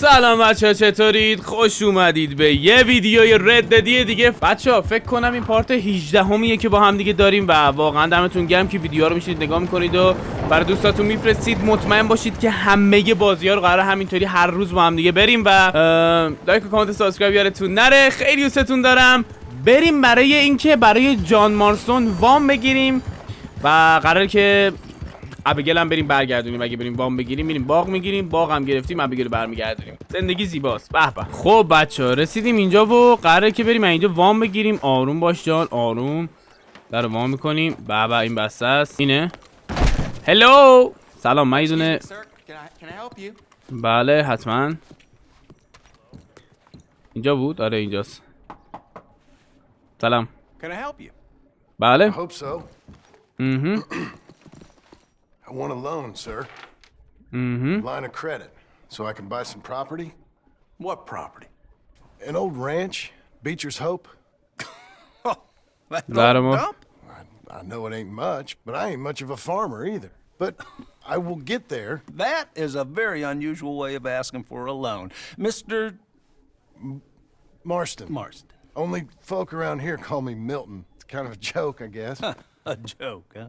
سلام بچه‌ها، چطورید؟ خوش اومدید به یه ویدیوی رددی دیگه. بچه‌ها فکر کنم این پارت 18 که با هم دیگه داریم و واقعا دمتون گرم که ویدیوها رو میشینید نگاه میکنید و برای دوستاتون میفرستید. مطمئن باشید که همه بازی‌ها رو قراره همینطوری هر روز با هم دیگه بریم و لایک و کامنت و سابسکرایب یادتون نره. خیلی دوستتون دارم. بریم برای اینکه برای جان مارستون وام بگیریم و قراره که ابیگل هم بریم برگردونیم. اگه بریم وام بگیریم میریم باغ میگیریم، باغ هم گرفتیم ابیگل برمیگردونیم. زندگی زیباست. به به. خب بچه‌ها رسیدیم اینجا و قراره که بریم اینجا وام بگیریم. آروم باش جان، آروم. در وام میکنیم. به به این بسته است. اینه. هلو سلام. من یه بله حتما اینجا بود. آره اینجاست. سلام. بله. I want a loan, sir. Line of credit, so I can buy some property. What property? An old ranch, Beecher's Hope. That old dump? I know it ain't much, but I ain't much of a farmer either. But I will get there. That is a very unusual way of asking for a loan. Mr. Marston. Marston. Only folk around here call me Milton. It's kind of a joke, I guess. A joke, huh?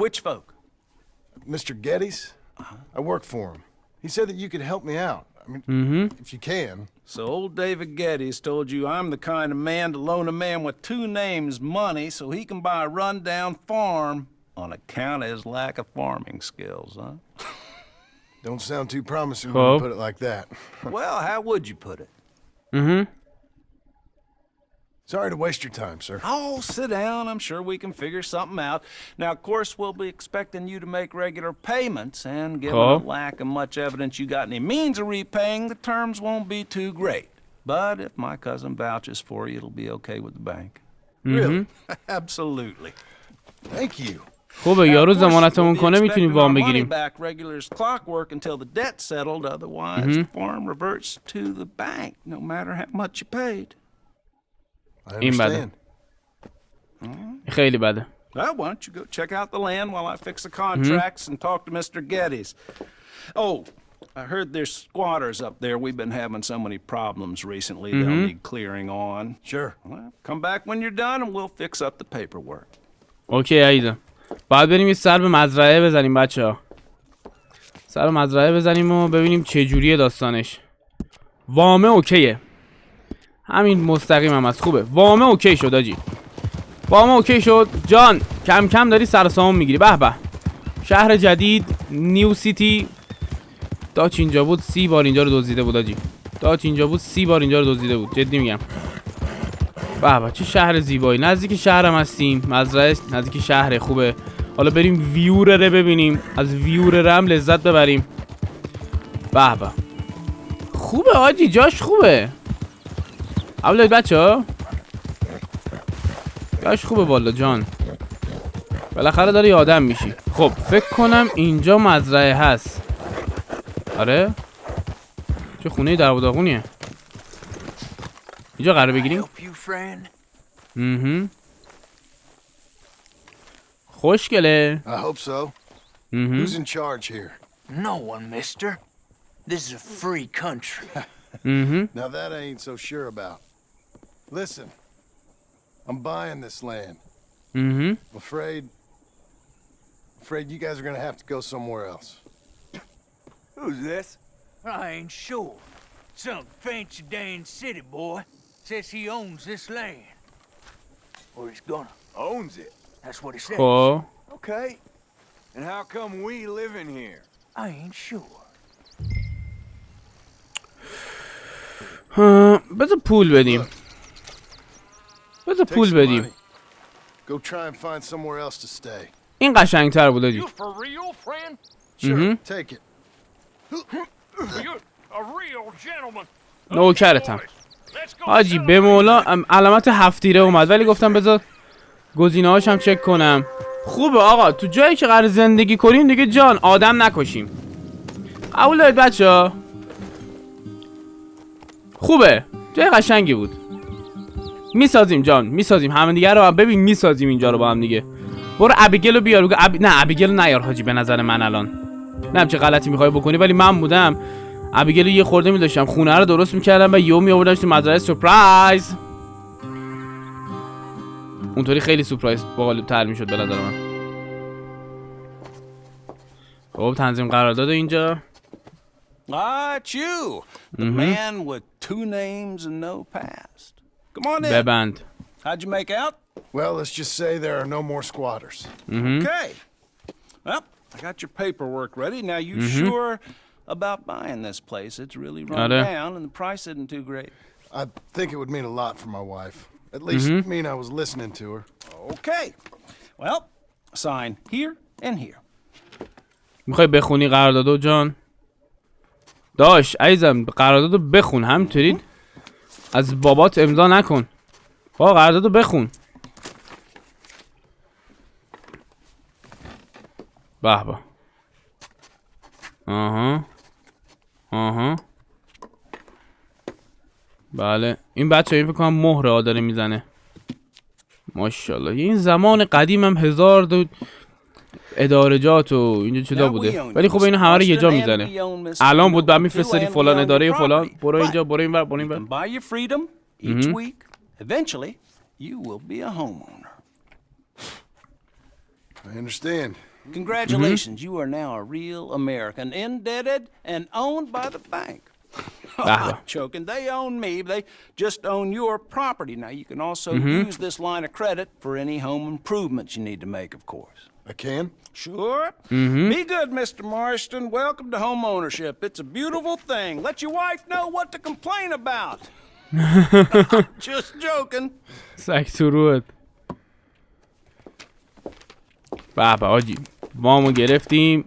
Which folk? Mr. Geddes. I work for him. He said that you could help me out. I mean, if you can. So old David Geddes told you I'm the kind of man to loan a man with two names money so he can buy a rundown farm on account of his lack of farming skills, huh? Don't sound too promising when you put it like that. Well, how would you put it? Sorry to waste your time, sir. Oh, sit down. I'm sure we can figure something out. Now, of course, we'll be expecting you to make regular payments, and given the lack of much evidence you got any means of repaying, the terms won't be too great. But if my cousin vouches for you, it'll be okay with the bank. Really? Absolutely. Thank you. خوبه یارو ضمانتمون کنه میتونیم وام بگیریم. Back regular as clockwork until the debt settled. Otherwise, the farm reverts to the bank, no matter how much you paid. این بده. خیلی بده. Well, why don't you go check out the land while I fix the contracts and talk to Mr. Geddes. Oh, I heard there's squatters up there. We've been having so many problems recently. They'll need clearing on. Sure. Well, come back when you're done and we'll fix up the paperwork. اوکی عزیزم. بعد بریم یه سر به مزرعه بزنیم بچه‌ها. سر به مزرعه بزنیم و ببینیم چه جوریه داستانش. وامه اوکیه. همین مستقیم هم از خوبه. وامه اوکی شد آجی. وامه اوکی شد. جان کم کم داری سرسامون میگیری. به به. شهر جدید نیو سیتی. داچ اینجا بود 30 بار اینجا رو دزدیده بود آجی. داچ اینجا بود 30 بار اینجا رو دزدیده بود. جدی میگم. به به چه شهر زیبایی. نزدیک شهرم هستیم. مزرعه نزدیک شهر خوبه. حالا بریم ویور رو ببینیم. از ویور رو هم لذت ببریم. به به. خوبه آجی، جاش خوبه. اولاد بچه‌ها جاش خوبه والا جان. بالاخره داری آدم میشی. خب فکر کنم اینجا مزرعه هست. آره چه خونه در و داغونیه. اینجا قرار بگیریم. خوشگله. I hope so. Who's in charge here? No one, mister. This is a free country. Now that I ain't so sure about. Listen, I'm buying this land. I'm afraid you guys are gonna have to go somewhere else. Who's this? I ain't sure. Some fancy Dan city boy says he owns this land. Or he's gonna. Owns it? That's what he says. خب Okay. And how come we live in here? I ain't sure. بذار پول بدیم. بذار Take پول some بدیم. money. Go try and find somewhere else to stay. این قشنگتر بود آجی. You for real, friend? Sure, take it. You're a real gentleman. نوکرتم حاجی. به مولا علامت هفتیره اومد ولی گفتم بذار گزینه هاش هم چک کنم. خوبه آقا، تو جایی که قرار زندگی کنیم دیگه جان آدم نکشیم. قبول دارید بچه ها؟ خوبه، جای قشنگی بود. میسازیم جان، میسازیم همه دیگه رو. ببین میسازیم اینجا رو با هم دیگه. برو ابیگل رو بیار. نه ابیگل رو نیار حاجی. به نظر من الان نمیدونم چه غلطی میخوای بکنی ولی من بودم ابیگل یه خورده می‌داشتم خونه رو درست می‌کردم و یهو می‌آوردمش تو مزرعه سورپرایز. اونطوری خیلی سورپرایز باحال‌تر می‌شد به نظر من. خب تنظیم قرارداد اینجا. It's you, the man with 2 names and no past. Come on in. ببند. How'd you make out? Well, let's just say there are no more squatters. Okay. Well, I got your paperwork ready. Now, you sure about buying this place? It's really run down, and the price isn't too great. I think it would mean a lot for my wife. At least mean I was listening to her. Okay. Well, sign here and here. میخوای بخونی قراردادو جان؟ داش عزیزم قراردادو بخون همینطوری از بابات امضا نکن. با قراردادو بخون. به به. آها. بله این بچه این فکر کنم مهره داره میزنه. ماشاءالله. این زمان قدیم هم هزار ادارجات و اینجا چدا بوده ولی خب اینو همه رو یه جا میزنه. الان بود بعد میفرستادی فلان اداره فلان برو اینجا برو اینور برو اینور. Buy your freedom each week. Eventually, you will be a homeowner. I understand. Congratulations, you are now a real American, indebted and owned by the bank. I'm joking. They own me. They just own your property. Now, you can also use this line of credit for any home improvements you need to make, of course. I can? Sure. Be good, Mr. Marston. Welcome to home ownership. It's a beautiful thing. Let your wife know what to complain about. Just joking. سگ تو روت. بابا آجی وامو گرفتیم.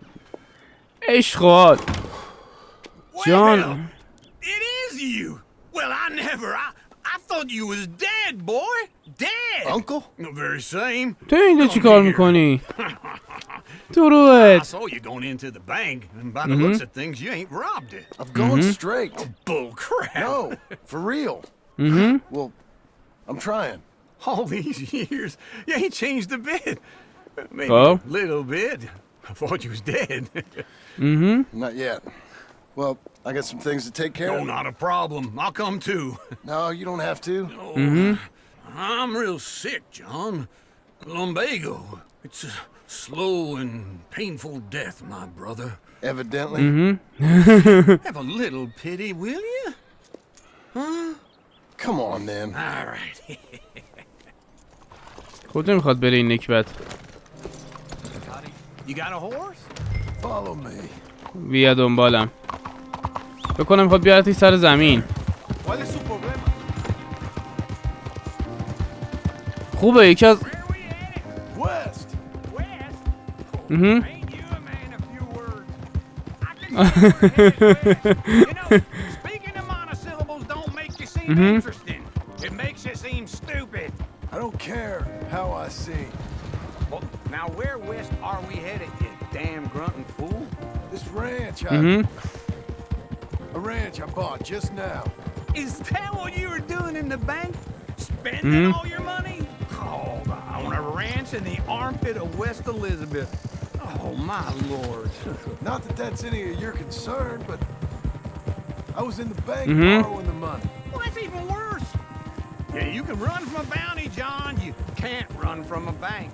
عشقات جان. It is you. Well, I thought you was dead, boy. Dead. Uncle? The very same. تو اینجا چی کار میکنی؟ تو I روت. saw you going into the bank, and by the looks of things, you ain't robbed it. I'm going straight. Bull crap. No, for real. Well, I'm trying. All these years, you ain't changed a bit. Maybe Oh. a little bit. I thought you was dead. Not yet. Well, I got some things to take care Oh, of. not a problem. I'll come too. No, you don't have to. I'm real sick, John. Lumbago. It's a slow and painful death, my brother. Evidently. Have a little pity, will you? Come on, then. All right. کجا میخواد بره این نکبت؟ You got a horse? Follow me. بیا دنبالم. فکر کنم میخواد بیارتش سر زمین. ¿Cuál es su problema? خوبه یکی از West. West? Ain't you a man of few words? I can see where you're headed, West. You know, speaking of monosyllables don't make you seem interesting. It makes you seem stupid. I don't care how I see. Well, now where west are we headed, you damn grunting fool? This ranch, a ranch I bought just now. Is that what you were doing in the bank? Spending all your money? Oh, on a ranch in the armpit of West Elizabeth. Oh, my lord. Not that that's any of your concern, but I was in the bank borrowing the money. Well, that's even worse. Yeah, you can run from a bounty, John. You can't run from a bank.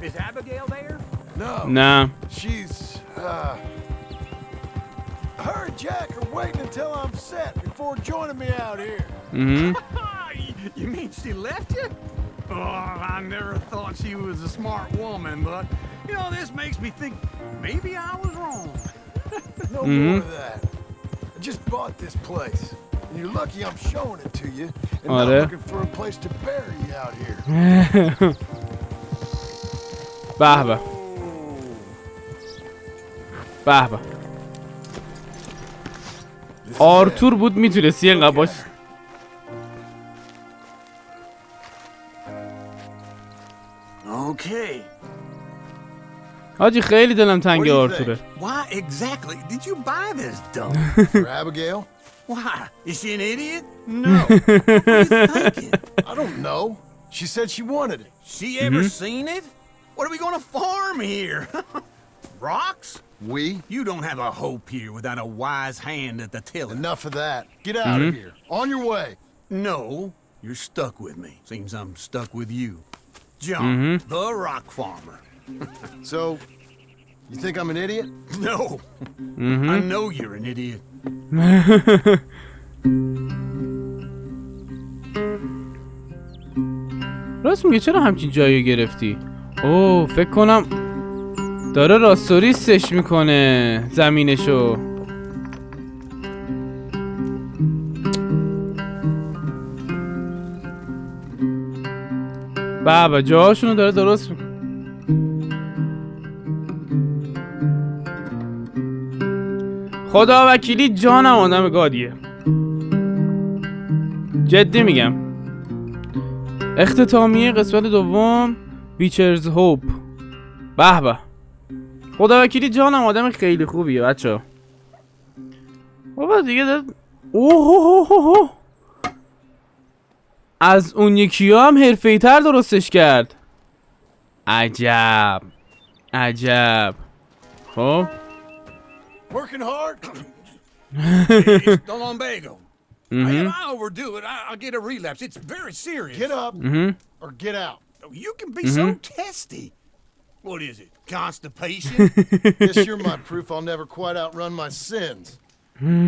Is Abigail there? No. نه. She's, her and Jack are waiting until I'm set before joining me out here. You mean she left you? Oh, I never thought she was a smart woman, but, you know, this makes me think maybe I was wrong. No more of that. I just bought this place. And you're lucky I'm showing it to you and not looking for a place to bury you out here. به به. به به. آرتور بود میتونستی اینقدر باش. Okay. حاجی خیلی دلم تنگ آرتوره. Why exactly did you buy this dump? For Abigail? Why? Is she an idiot? No. What are you thinking? I don't know. She said she wanted it. She ever seen it? What are we gonna farm here? Rocks? We? You don't have a hope here without a wise hand at the tiller. Enough of that. Get out of here. On your way. No, you're stuck with me. Seems I'm stuck with you. John, the rock farmer. So, you think I'm an idiot? No. I know you're an idiot. راست میگه چرا همچین جایی گرفتی؟ اوه فکر کنم داره راستوریستش میکنه زمینشو. بابا جاهاشونو داره درست میکنه. خدا وکیلی جانم آدم گادیه، جدی میگم. اختتامیه قسمت دوم ویچرز هوپ. به به خدا وکیلی جانم آدم خیلی خوبیه بچه. بابا دیگه داد. اوه از اون یکی ها هم حرفه‌ای تر درستش کرد. عجب عجب. خب Working hard? It's the lumbago. If I overdo it, I'll get a relapse. It's very serious. Get up or get out. You can be so testy. What is it? Constipation? Guess you're my proof I'll never quite outrun my sins.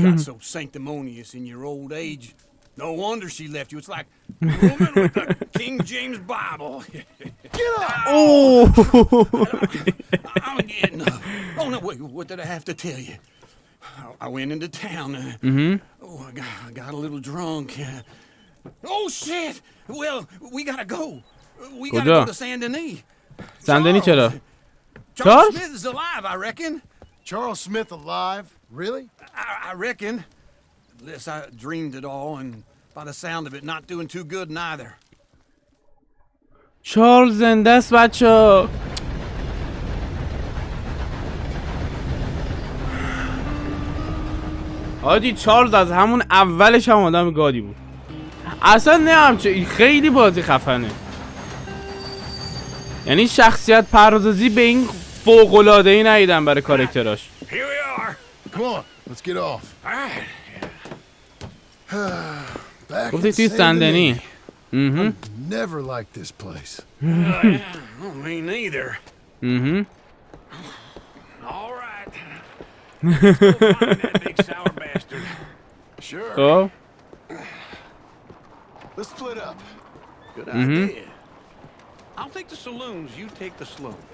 Got so sanctimonious in your old age. No wonder she left you. It's like a woman with the King James Bible. Get up! اوه I'm getting up. Oh, no, wait, what did I have to tell you? I went into town. Oh, I got a little drunk. Oh, shit! Well, we gotta go. We gotta go to Saint Denis. زندانی چرا؟ Charles Charles? Smith is alive, I reckon. Charles Smith alive? Really? I reckon. Unless I dreamed it all, and by the sound of it, not doing too good neither. چارلز زنده است بچه. آجی چارلز از همون اولش هم آدم گادی بود. اصلا نه همچه خیلی بازی خفنه. یعنی شخصیت پردازی به این فوق‌العاده‌ای ندیدم برای کاراکتراش. Here we are. Come on, let's get off. All right. Back گفتی in توی Saint سندنی. Denis. Never liked this place. Me neither. All right. Let's go find that big sour bastard. Sure. خب Let's split up. Good idea. I'll take the saloons, you take the slums.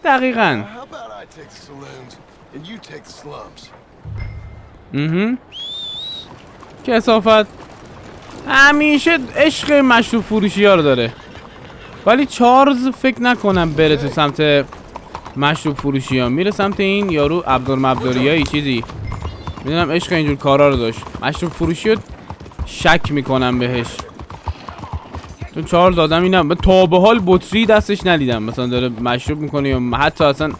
دقیقاً. How about I take the saloons and you take the slums? کثافت همیشه عشق مشروب فروشی ها رو داره، ولی چارلز فکر نکنم بره تو سمت مشروب فروشی ها، میره سمت این یارو عبدالمبدوریایی چیزی. میدونم عشق اینجور کارا رو داشت. مشروب فروشی رو شک میکنم بهش، تو چارلز آدم اینم تا به حال بطری دستش ندیدم مثلا داره مشروب میکنه یا حتی اصلا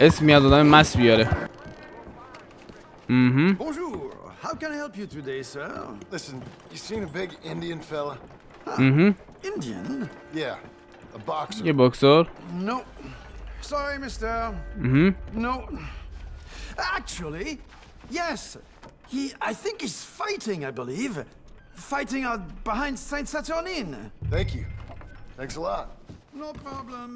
اسمی از آدم مست بیاره. Bonjour. How can I help you today, sir? Listen, you seen a big Indian fella? Indian? Yeah, a boxer. یه باکسور. No. Sorry, mister. No. Actually, yes. I think he's fighting, I believe. Fighting out behind Saint Saturnine. Thank you. Thanks a lot. No problem.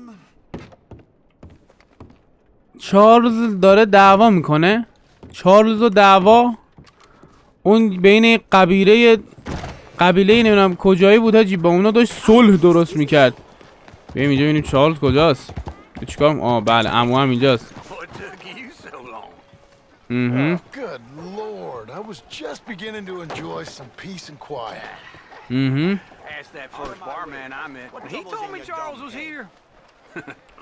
چارلز داره دعوا میکنه. چارلز و دعوا اون بین قبیله نمیدونم کجایی بود هاجی، با اونا داشت صلح درست میکرد. بریم اینجا ببینیم چارلز کجاست. چیکار؟ بله عمو هم اینجاست. What took you so long? Oh, good Lord. I was just beginning to enjoy some peace and quiet. Asked that first barman I met. He told me Charles was here.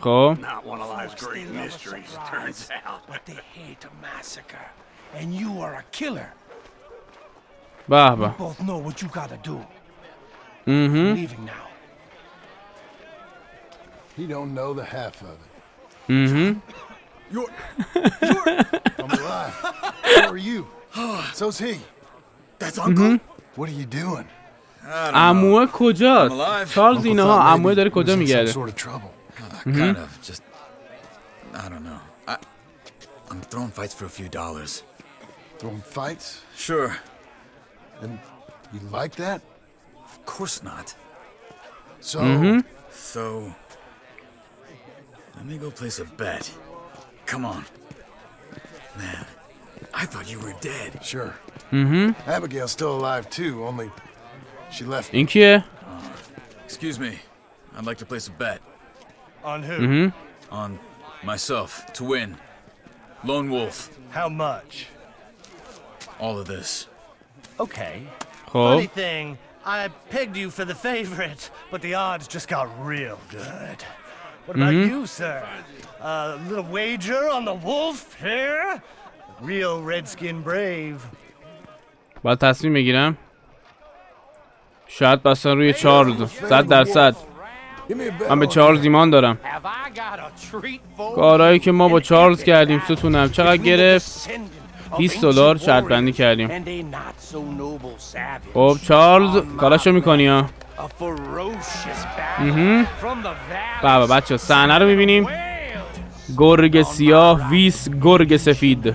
خب Not one of life's great mysteries, turns out. But they hate a massacre, and you are a killer. به به. Both know what you gotta do. Leaving now. He don't know the half of it. You're I'm alive. So are you. So's he. that's uncle? What are you doing? عموه کجاست؟ چارلز اینها عموه داره کجا Some میگرده؟ sort of trouble. Kind of. Just I don't know. I'm throwing fights for a few dollars. Throwing fights? Sure. And you like that? Of course not. So, So, let me go place a bet. Come on. Man, I thought you were dead. sure. Abigail's still alive too, only she left me. این کیه؟ Excuse me. I'd like to place a bet. On who? On myself, to win. Lone wolf. How much? All of this. Okay. خب Funny thing, I pegged you for the favorite, but the odds just got real good. What about you, sir? A little wager on the wolf here? Real redskin brave. باید تصمیم بگیرم. شاید بستن روی چارلز. 100%. Give me a bet من به on چارلز ایمان دارم. Have I got a treat for کارهایی که ما با چارلز کردیم ستونم چقدر گرفت؟ $20 شرط بندی کردیم. and a not so noble savage. خب چارلز کاراشو میکنی ها. A ferocious battle from the valley. بابا بچه صحنه رو میبینیم. گرگ سیاه ویس گرگ سفید.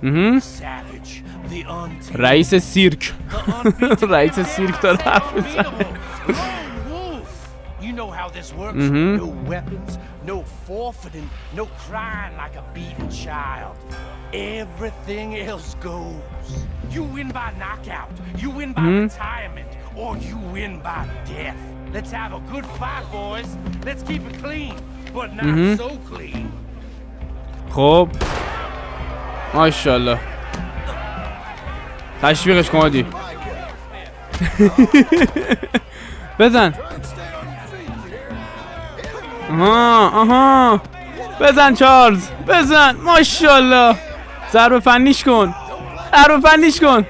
Savage, the untamed, رئیس سیرک. the unbeaten, رئیس سیرک داره حرف میزنه. lone wolf. You know how this works. No weapons, no forfeiting, no crying like a beaten child. Everything else goes. You win by knockout, you win by retirement, or you win by death. Let's have a good fight, boys. Let's keep it clean, but not so clean. خب ماشاءالله تشویقش کن هادی. بزن. آها بزن چارلز بزن. ماشاءالله ضربه فنیش کن. ضربه فنیش کن.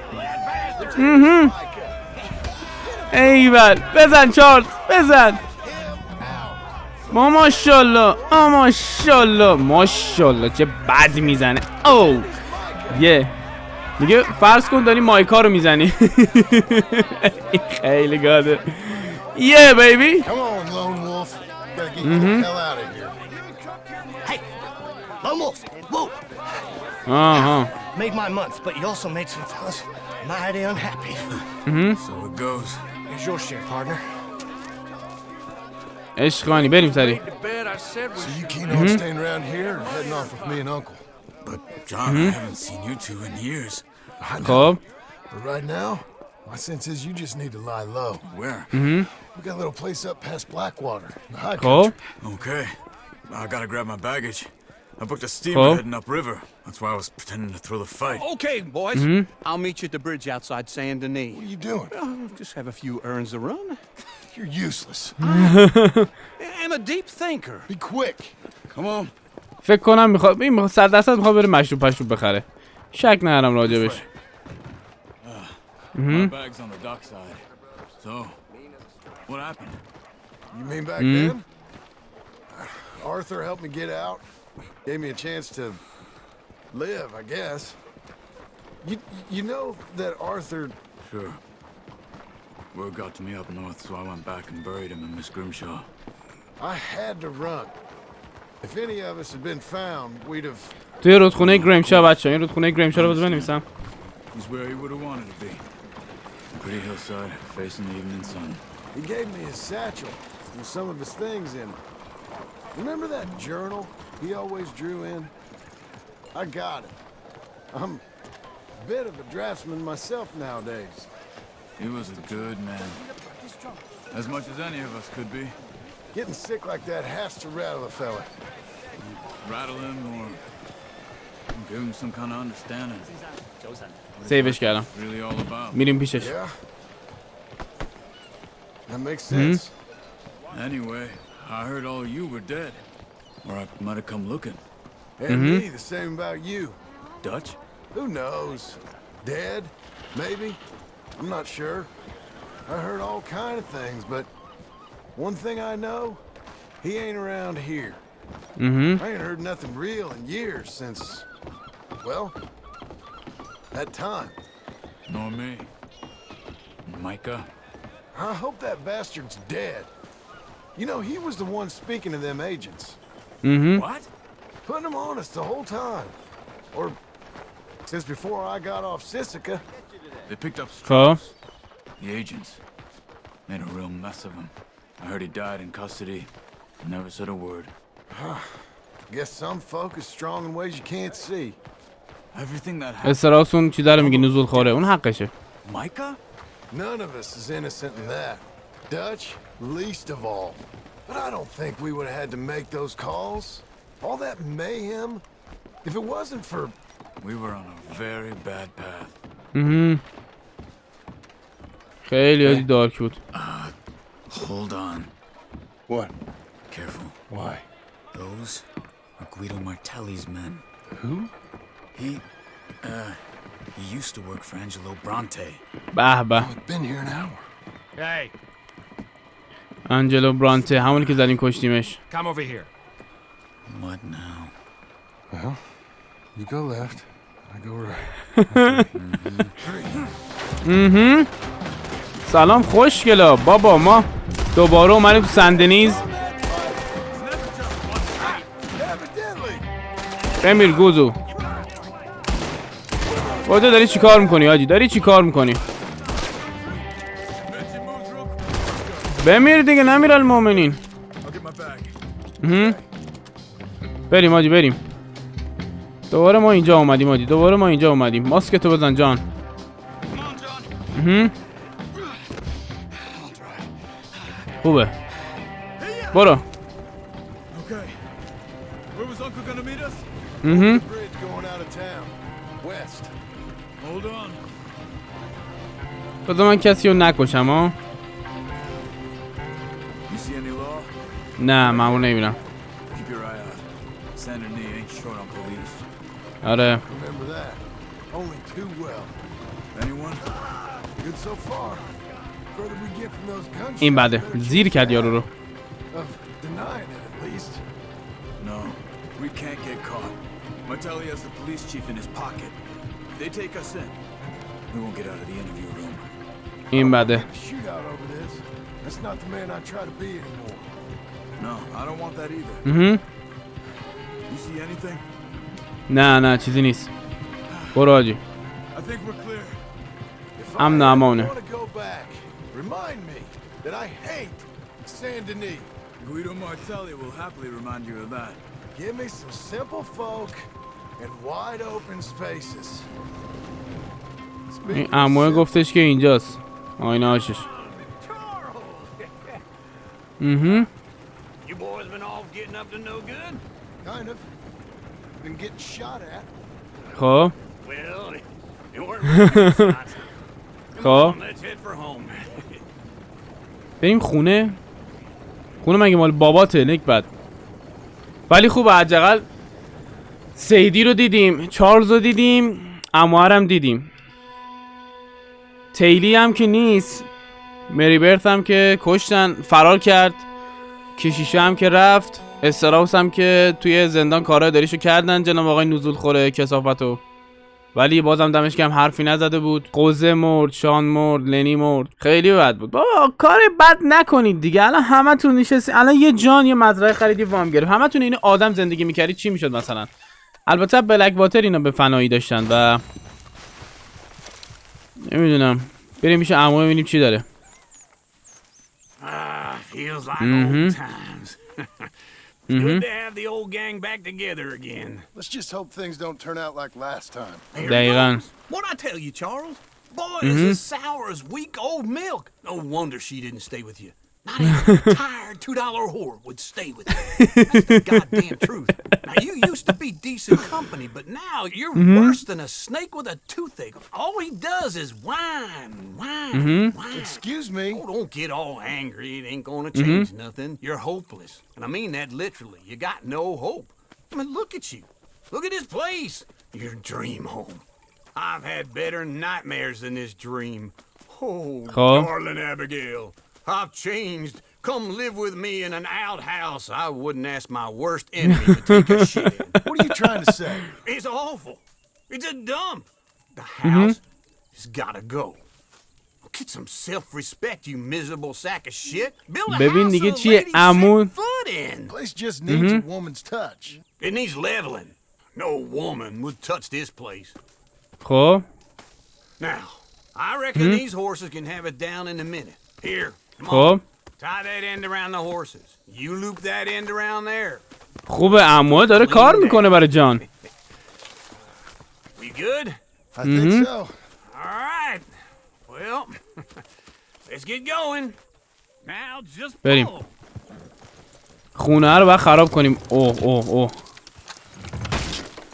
ایول بزن چارلز بزن. ماشاءالله ماشاءالله ماشاءالله چه بد میزنه. او یه میگه فرض کن داری مایکا رو میزنی. خیلی گاده. یه بیبی. Come on, lone wolf. Gotta get the hell out of here. Hey, Lone Wolf, whoa! آها Made my month, but you also made some fellas mighty unhappy. So it goes. Here's your share, partner. عشقانی بریم سری. So you keen on staying around here or heading off with me and Uncle? But, John, I haven't seen you two in years. I know. خب But right now, my sense is you just need to lie low. Where? We got a little place up past Blackwater, in the high خب country. Okay. I gotta grab my baggage. I booked a steamer Oh. heading upriver. That's why I was pretending to throw the fight. Okay, boys. I'll meet you at the bridge outside Saint Denis. What are you doing? Just have a few errands to run. You're useless. I'm a deep thinker. Be quick. Come on. فکر کنم میخواد این 100% میخواد بره مشروب پشروب بخره. شک ندارم راجبش. My bag's on the dockside. So, what happened? You mean back then? Arthur helped me get out. Gave me a chance to live, I guess. You know that Arthur... Sure. Word got to me up north, so I went back and buried him in Miss Grimshaw. I had to run. If any of us had been found, we'd have... توی رودخونه گریمشا بچه این رودخونه گریمشا رو بذار بنویسم. He's where he would have wanted to be. Pretty hillside, facing the evening sun. He gave me his satchel with some of his things in it. Remember that journal he always drew in? I got it. I'm a bit of a draftsman myself nowadays. He was a good man. As much as any of us could be. Getting sick like that has to rattle a fella. Rattle him or give him some kind of understanding. سیوش کردم. Really all about. میریم پیشش. Yeah. That makes sense. Anyway, I heard all you were dead. Or I might have come looking. And me, the same about you. Dutch? Who knows? Dead? Maybe? I'm not sure. I heard all kind of things, but one thing I know, he ain't around here. I ain't heard nothing real in years since, well, that time. Nor me. Micah? I hope that bastard's dead. You know, he was the one speaking to them agents. What? Putting them on us the whole time. Or since before I got off Sisika. They picked up خب the agents. Made a real mess of him. I heard he died in custody. Never said a word. Guess some folk is strong in ways you can't see. Everything that happened. استراسون چی داره میگه نزول خوره اون حقشه. Micah? None of us is innocent in that. Dutch, least of all. But I don't think we would have had to make those calls. All that mayhem. If it wasn't for... We were on a very bad path. خیلی دارک بود. Hold on. What? Careful. Why? Those are Guido Martelli's men. Who? He used to work for Angelo Bronte. به به. I've been here an hour. Hey, انجلو برانته همونی که زدیم کشتیمش. come over here. What now? Well, you go left, I go right. سلام خوشگلا بابا ما دوباره اومدیم تو سندنیز. بمیر گوزو. کجا داری چی کار میکنی حاجی؟ داری چی کار میکنی؟ بمیر دیگه نمیر المومنین. بریم حاجی بریم. دوباره ما اینجا اومدیم حاجی. دوباره ما اینجا اومدیم. ماسکتو بزن جان. خوبه. برو. Okay. Where was Uncle gonna meet us? Bridge going out of town. West. Hold on. بذار من کسی رو نکشم ها. You see any law? نه مامون نمیبینم. Keep your eye out. Sander Nee ain't short on police. آره. Remember that. Only too well. Anyone? Good so far. Further we get from those gunshots, این بده. زیر کرد یارو رو. of denying it at least. No. We can't get caught. Martelli has the police chief in his pocket. If they take us in, we won't get out of the interview room. این بده. Shootout over this. That's not the man I try to be anymore. No, I don't want that either. You see anything? نه چیزی نیست. برو حاجی. I think we're clear. If I'm I not ever on it. want to go back, remind me that I hate Saint Denis. Guido Martelli will happily remind you of that. Give me some simple folk and wide open spaces. این عموه گفتش که اینجاست. آینه هاشش. You boys been off getting up to no good? Kind of. Been getting shot at. خب. Well, it weren't really shots. خب. Let's head for home. بریم خونه. خونه مگه مال باباته نکبت. ولی خوبه حداقل سیدی رو دیدیم، چارلز رو دیدیم، عموها هم دیدیم. تیلی هم که نیست. مری برت هم که کشتن فرار کرد. کشیشه هم که رفت. استراوس هم که توی زندان کارهای داریشو کردن جناب آقای نزول خوره کثافتو. ولی بازم دمش گرم حرفی نزده بود. قوزه مرد، شان مرد، لنی مرد. خیلی بد بود. بابا کار بد نکنید دیگه. الان همتون نشستی. الان یه جان یه مزرعه خریدی وام گرفت. همتون این آدم زندگی میکردید چی میشد مثلا؟ البته بلک واتر اینا به فنایی داشتن و نمیدونم. بریم میشه عمو ببینیم چی داره. Feels like old times. Good to have the old gang back together again. Let's just hope things don't turn out like last time. دقیقاً. What'd I tell you, Charles? Boy, is as sour as weak old milk. No wonder she didn't stay with you. Not even a tired $2 whore would stay with you. That's the goddamn truth. Now, you used to be decent company, but now you're worse than a snake with a toothache. All he does is whine. Excuse me. Oh, don't get all angry. It ain't gonna change nothing. You're hopeless. And I mean that literally. You got no hope. I mean, look at you. Look at this place. Your dream home. I've had better nightmares than this dream. Oh, darling Abigail. I've changed. Come live with me in an outhouse I wouldn't ask my worst enemy to take a shit in. What are you trying to say? It's awful. It's a dump. The house has gotta go. Get some self-respect, you miserable sack of shit. Build a ببین house دیگه a چیه lady عمو. set foot in. Place just needs a woman's touch. It needs leveling. No woman would touch this place. خب Now, I reckon these horses can have it down in a minute. Here, come on. خب Tie that end around the horses. You loop that end around there. خوبه عمو داره کار میکنه برای جان. We good? I think so. All right. Well, let's get going. Now just بریم. pull. خونه رو باید خراب کنیم. اوه اوه اوه.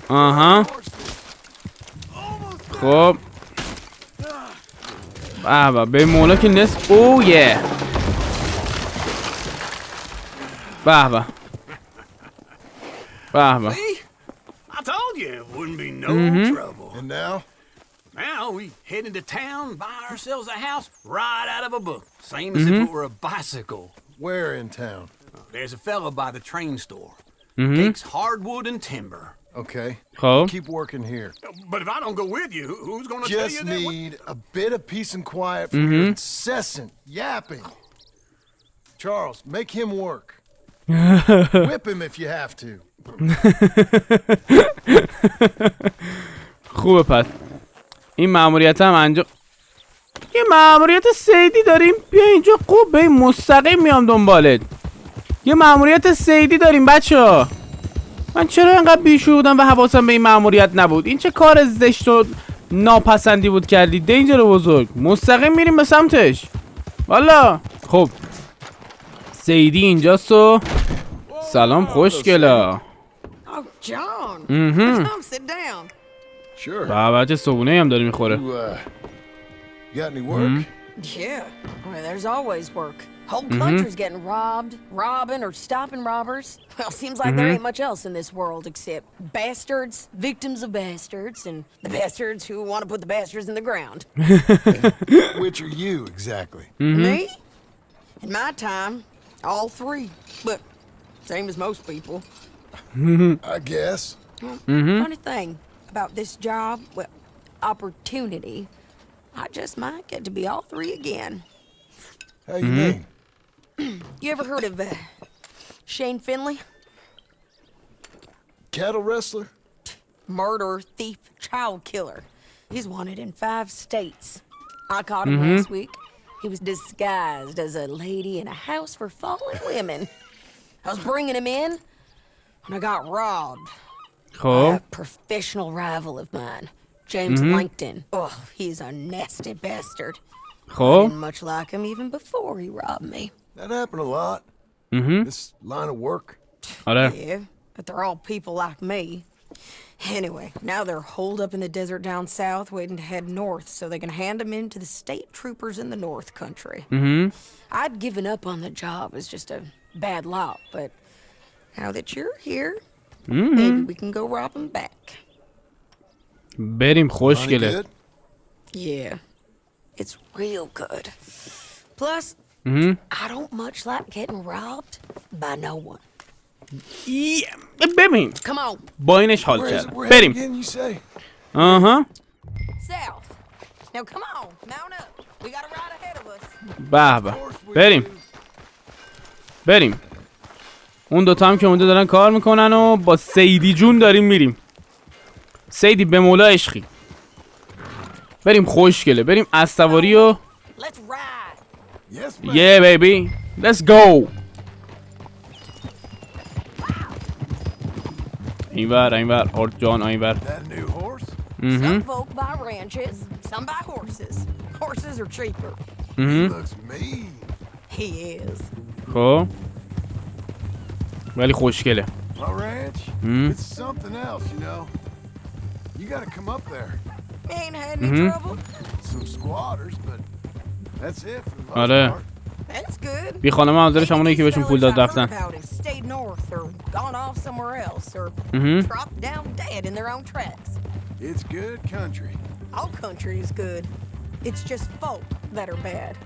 آها. خب بابا به مولا که نصف. اوه یه بابا بابا. See? I told you it wouldn't be no trouble. And now? Now we head into town, buy ourselves a house right out of a book. Same as if it were a bicycle. Where in town? There's a fella by the train store. Takes hardwood and timber. Okay. خب Keep working here. But if I don't go with you, who's gonna tell you Just that? need a bit of peace and quiet from your incessant yapping. Charles, make him work. Whip him if you have to. خوبه پس این مأموریت هم انجام. یه مأموریت صیدی داریم. بیا اینجا خوب به مستقیم میام دنبالت. یه مأموریت صیدی داریم بچه‌ها. من چرا اینقدر بیشعورم و حواسم به این مأموریت نبود؟ این چه کار زشت و ناپسندی بود کردی دینجر بزرگ. مستقیم میریم به سمتش. والا خب صیدی اینجاست و سلام خوشگلا. Oh, John. Come sit down. Sure. بابا چه صبونه هم داره میخوره. You got any work? Yeah. Well, there's always work. Whole country's getting robbed, robbing, or stopping robbers. Well, seems like there ain't much else in this world except bastards, victims of bastards, and the bastards who want to put the bastards in the ground. Which are you exactly? Me? In my time, all three. But same as most people. I guess. Funny thing about this job, well, opportunity, I just might get to be all three again. How you mean? You ever heard of Shane Finley? Cattle wrestler? Murderer, thief, child killer. He's wanted in 5 states. I caught him last week. He was disguised as a lady in a house for fallen women. I was bringing him in, and I got robbed. خب A professional rival of mine, James Langton. Oh, he's a nasty bastard. I خب didn't much like him even before he robbed me. That happened a lot. This line of work. آره Yeah, but they're all people like me. Anyway, now they're holed up in the desert down south waiting to head north so they can hand them in to the state troopers in the north country. I'd given up on the job as just a bad lot, but now that you're here, maybe we can go rob them back. بریم Money خوشگله. good? Yeah, it's real good. Plus, I don't much like getting robbed by no one. ببین Come on, با اینش حال Where is it? کردم. Where بریم. again, you say? آها south. Now come on, mount up. We got a ride ahead of us. به به بریم بریم. اون دوتا هم که اونجا دارن کار میکنن و با سیدی جون داریم میریم. سیدی به مولا عشقی. بریم خوشگله. بریم از سواری و Let's ride. Yes, ma'am. yeah baby let's go. اینور آرد جان اینور. That new horse? Some folk buy ranches, some buy horses. Horses are cheaper. He looks mean. He is. خب ولی خوشگله. My ranch? It's something else, you know. You gotta come up there. Ain't had any trouble. Some squatters, but that's it for the most آره. part. That's good. بی خانم حاضرش همونه که بهشون پول داد رفتن. Stayed north or gone off somewhere else or dropped down dead in their own tracks. It's good country. All country is good. It's just folk that are bad.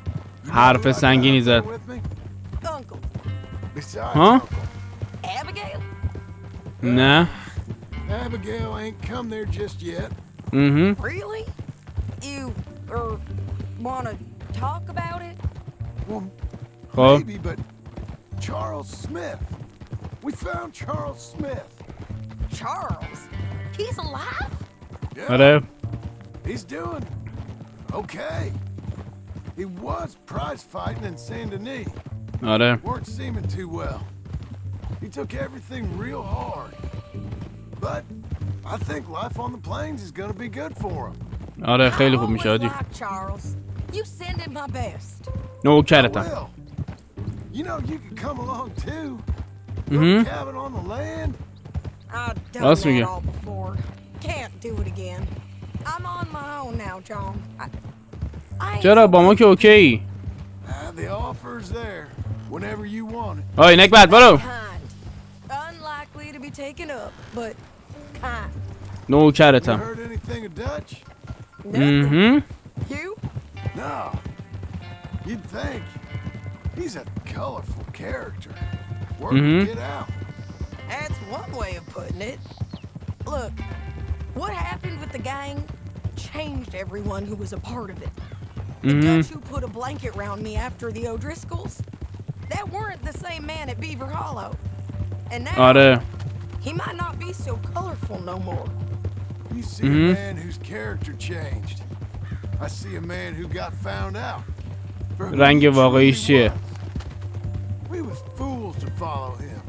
حرف سنگینی زد. With me? Uncle, Besides, Huh? Uncle. Abigail? نه. Abigail ain't come there just yet. Really? You wanna talk about it? Well, Oh. maybe, but Charles Smith. We found Charles Smith. Charles? He's alive? Yeah, آره he's doing okay. He was prize fighting in Saint Denis. آره Weren't seeming too well. He took everything real hard. But I think life on the plains is gonna be good for him. آره خیلی I خوب میشه always حاجی liked Charles. You send him my best. نوکرتم Well, you know you could come along too. Mhm. Cabin on the land. I've done That's that me. all before. Can't do it again. I'm on my own now, John. I ain't چرا با ما که اوکی The offer's there whenever you want it. آی نکبت برو kind. Unlikely to be taken up, but kind. You نوکرتم heard anything of Dutch? مهم. You? No. You'd think. He's a colorful character. Worth Mhm. get out. That's one way of putting it. Look, what happened with the gang changed everyone who was a part of it. The Dutch who put a blanket round me after the O'Driscolls, that weren't the same man at Beaver Hollow. And now, آره he might not be so colorful no more. You see a man whose character changed. I see a man who got found out. for who رنگ he truly واقعیش چیه was. We was fools to follow him.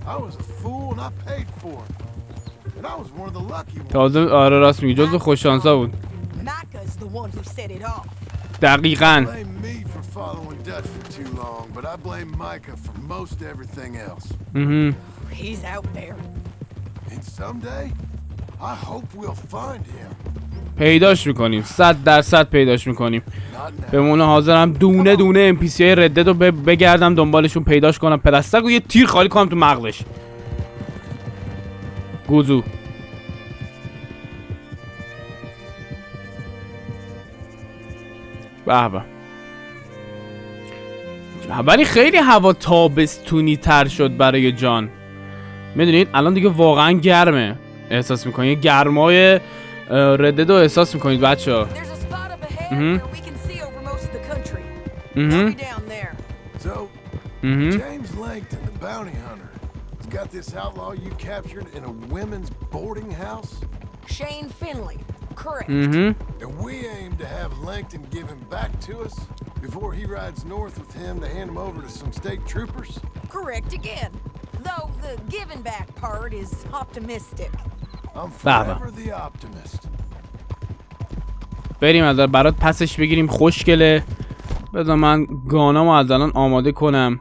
I was a fool and I paid for it. And I was one of the lucky ones. تازه آره راست میگی جزو خوششانسا بود Micah's the one who set it off. دقیقاً Blame me for following Dutch for too long, but I blame Micah for most everything else. مهم. He's out there. And someday, I hope we'll find him. پیداش میکنیم 100% پیداش میکنیم Not now. بمونه حاضرم دونه دونه NPC های ردت رو بگردم دنبالشون پیداش کنم پدستک و یه تیر خالی کنم تو مغزش گوزو به به ولی خیلی هوا تابستونی تر شد برای جان میدونید الان دیگه واقعا گرمه احساس میکنید گرمای ردد رو احساس میکنید بچه ها There's a spot up ahead where we can see over most of the country. We'll be down there. So, James Langton, the bounty hunter, has got this outlaw you captured in a women's boarding house. Shane Finley. Correct. And we aim to have Langton give him back to us before he rides north with him to hand him over to some state troopers. Correct again. Though the giving back part is optimistic. I'm forever the optimist. بریم از برات پسش بگیریم خوشگله بذار من گانامو از الان آماده کنم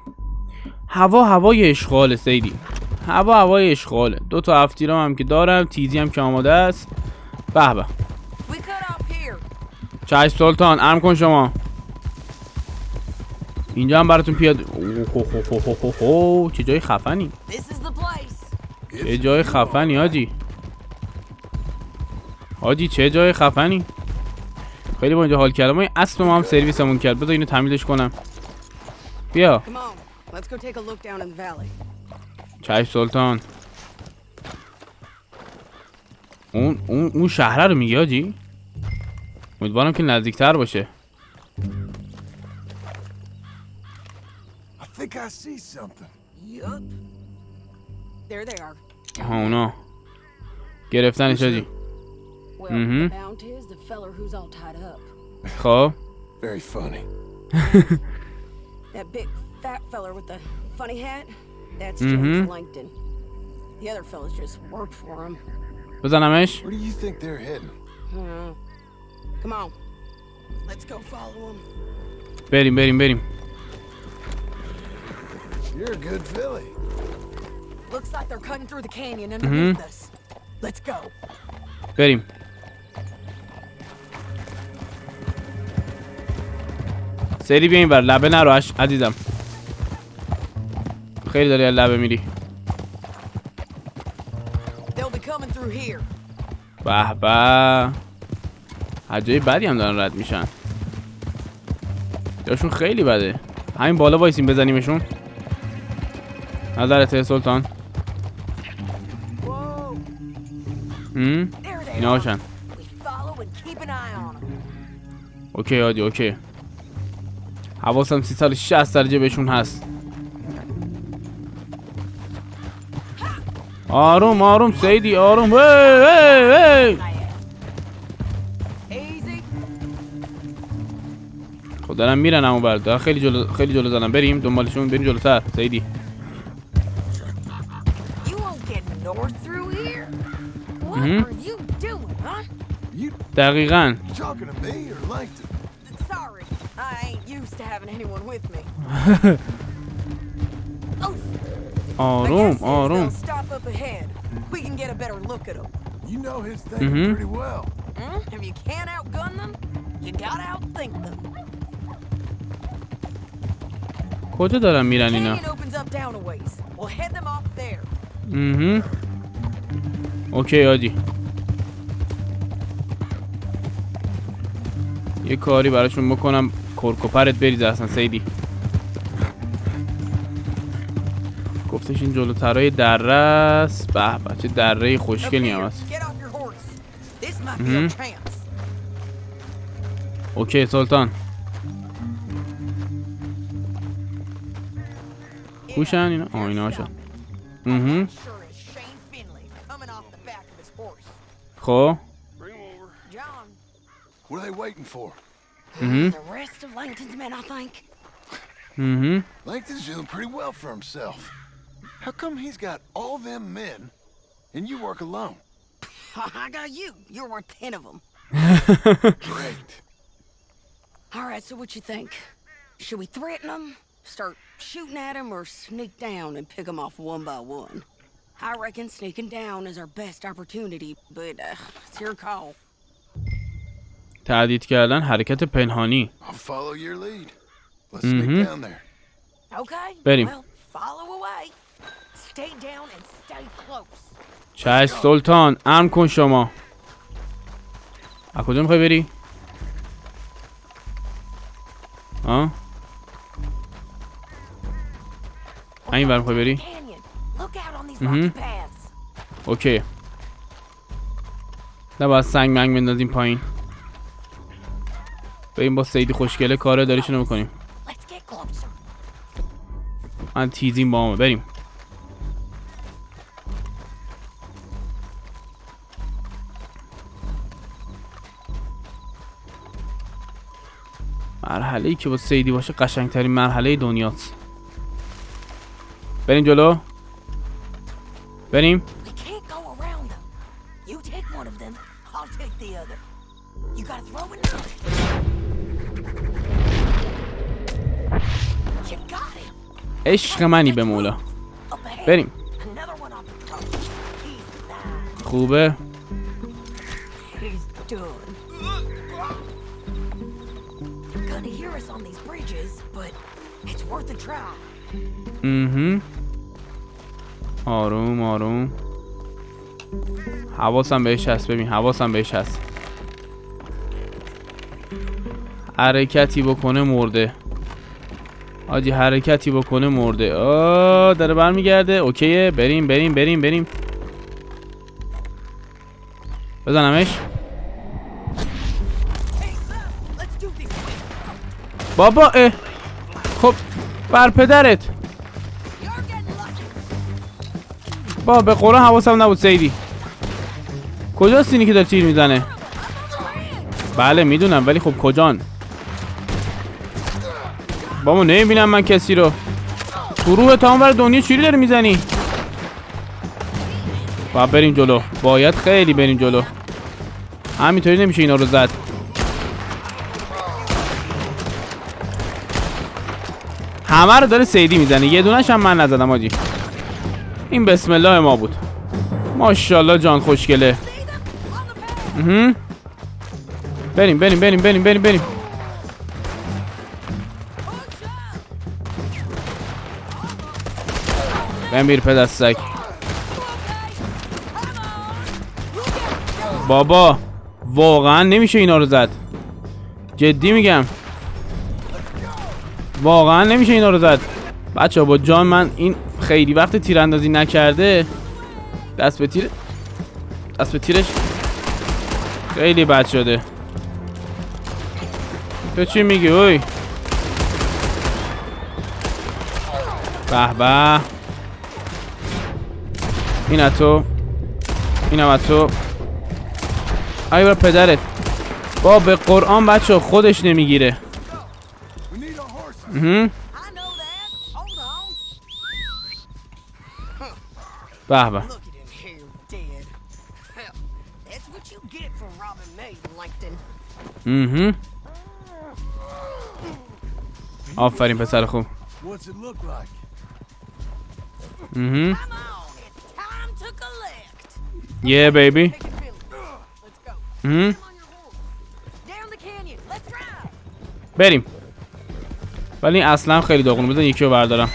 هوای اشغال سیدی هوای اشغاله 2 تا افتیرام هم که دارم تیزی هم که آماده است به به We cut off here. چشم سلطان ارم کن شما اینجا هم براتون پیاده چه جای خفنی This is the place. چه جای خفنی حاجی چه جای خفنی خیلی با اینجا حال کردم ما این اسب ما هم سرویسمون کرد بذار اینو تمیزش کنم بیا Come on. Let's go take a look down in the valley. چشم سلطان اون شهره رو میگی حاجی امیدوارم که نزدیکتر باشه I think I see something. Yup. There they are. ها اونا گرفتنش حاجی Well, the bounty is the feller who's all tied up. خب Very funny. That big fat feller with the funny hat, that's James Langton. The other fellas just worked for him. بزنمش Where do you think they're heading? Come on. Let's go follow him. بریم You're a good filly. Looks like they're cutting through the canyon underneath us. Let's go. بریم سری بیا این بر لبه نرو عزیزم خیلی داری از لبه میری They'll be coming through here. به به حجای بدی هم دارن رد میشن جاشون خیلی بده همین بالا وایسیم بزنیمشون نظرته سلطان There they اینا are. هاشن We follow and keep an eye on them. اوکی عادی اوکی حواسم 360 درجه بهشون هست. آروم آروم سیدی آروم. خب دارم میرن همون برد. خیلی جلو زدن. بریم دنبالشون. بریم جلوتر سیدی. دقیقاً. آروم آروم. کجا دارن میرن اینا؟ اوکی آجی. یه کاری براشون بکنم کرکوپرت بریزه اصلا سیدی. گفتش این جلوترای دره است. به بچه دره خوشگلی هم هست. اوکی سلطان. خوشن اینا؟ اینا هاشن. خب What are they waiting for? The rest of Langton's men, I think. Langton's doing pretty well for himself. How come he's got all them men and you work alone? I got you. You're worth 10 of them. Great. All right, so what you think? Should we threaten them, start shooting at them, or sneak down and pick them off one by one? I reckon sneaking down is our best opportunity, but it's your call. تهدید کردن حرکت پنهانی. I'll follow your lead. Let's sneak down there. Okay. بریم. Well, follow away. Stay down and stay close. چشم سلطان. امر کن شما. از کجا میخوای بری؟ این بر میخوای بری؟ اوکی. نباید سنگ منگ بندازیم پایین. بریم با سیدی خوشگله کاره داریشونو بکنیم. من تیزیم با همه. بریم. مرحله‌ای که با سیدی باشه قشنگترین مرحله دنیاست. بریم جلو. بریم. عشق منی به مولا. بریم. خوبه. آروم آروم. حواسم بهش هست. ببین حواسم بهش هست. حرکتی بکنه مرده. آجی حرکتی بکنه مرده. داره برمیگرده. اوکیه. بریم بریم بریم بریم. بزنمش. بابا خب بر پدرت. با به قرآن حواسم نبود سیدی. کجاست اینی که داره تیر میزنه؟ بله میدونم ولی خب کجان؟ بابا نمیبینم من کسی رو. تو روح تمام بر دنیا چیری داری میزنی؟ باید بریم جلو. باید خیلی بریم جلو. همینطوری نمیشه اینا رو زد. همه رو داره سیدی میزنه. یه دونش هم من نزدم آجی. این بسم الله ما بود. ماشاءالله جان خوشگله. بریم بریم بریم بریم بریم بریم. بمیر پدستک. بابا واقعا نمیشه اینا رو زد. جدی میگم واقعا نمیشه اینا رو زد. بچه ها با جان من این خیلی وقت تیراندازی نکرده. دست به تیرش خیلی بد شده. تو چی میگی اوی؟ به به. این از تو، این هم از تو. ای برای پدرت. با به قرآن بچه خودش نمیگیره. به به. آفرین پسر خوب. Yeah baby. بریم. ولی اصلا خیلی داغونه. بزن یکی رو بردارم.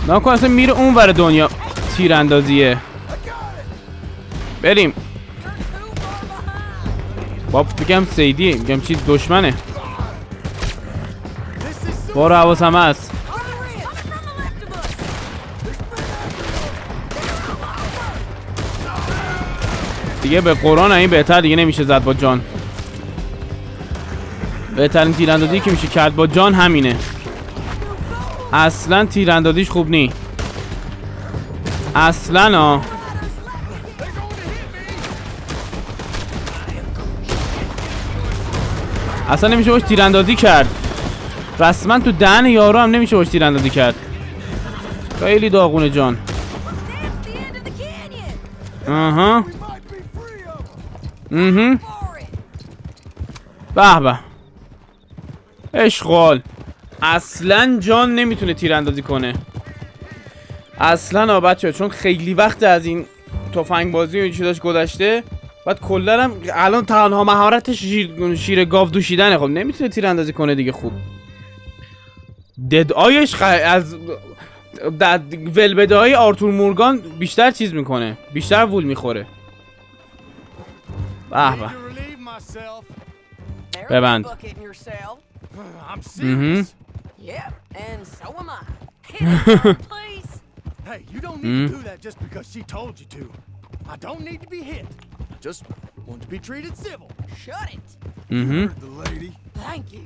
ناکن اصلا میره اون ور دنیا. تیراندازیه. بریم. باب بگم سیدیه. میگم چی دشمنه. بارو حواسم هست. دیگه به قرآن این بهتر دیگه نمیشه زد با جان. بهترین تیراندازی که میشه کرد با جان همینه. اصلا تیراندازیش خوب نی. اصلا ها. اصلا نمیشه باش تیراندازی کرد. رسما تو دهن یارو هم نمیشه باش تیراندازی کرد. خیلی داغونه جان. آها. به به. اشغال. اصلا جان نمیتونه تیراندازی کنه. اصلا بچه‌ها چون خیلی وقت از این تفنگ بازی و این چیزاش گذشته. بعد کلا هم الان تنها مهارتش شیر گاو دوشیدنه. خب نمیتونه تیراندازی کنه دیگه. خوب ددآیش از ولبده های آرتور مورگان بیشتر چیز میکنه. بیشتر وول میخوره. به به. ببند. Hey, you don't need to do that just because she told you to. I don't need to be hit. I just want to be treated civil. Shut it. Heard the lady. Thank you.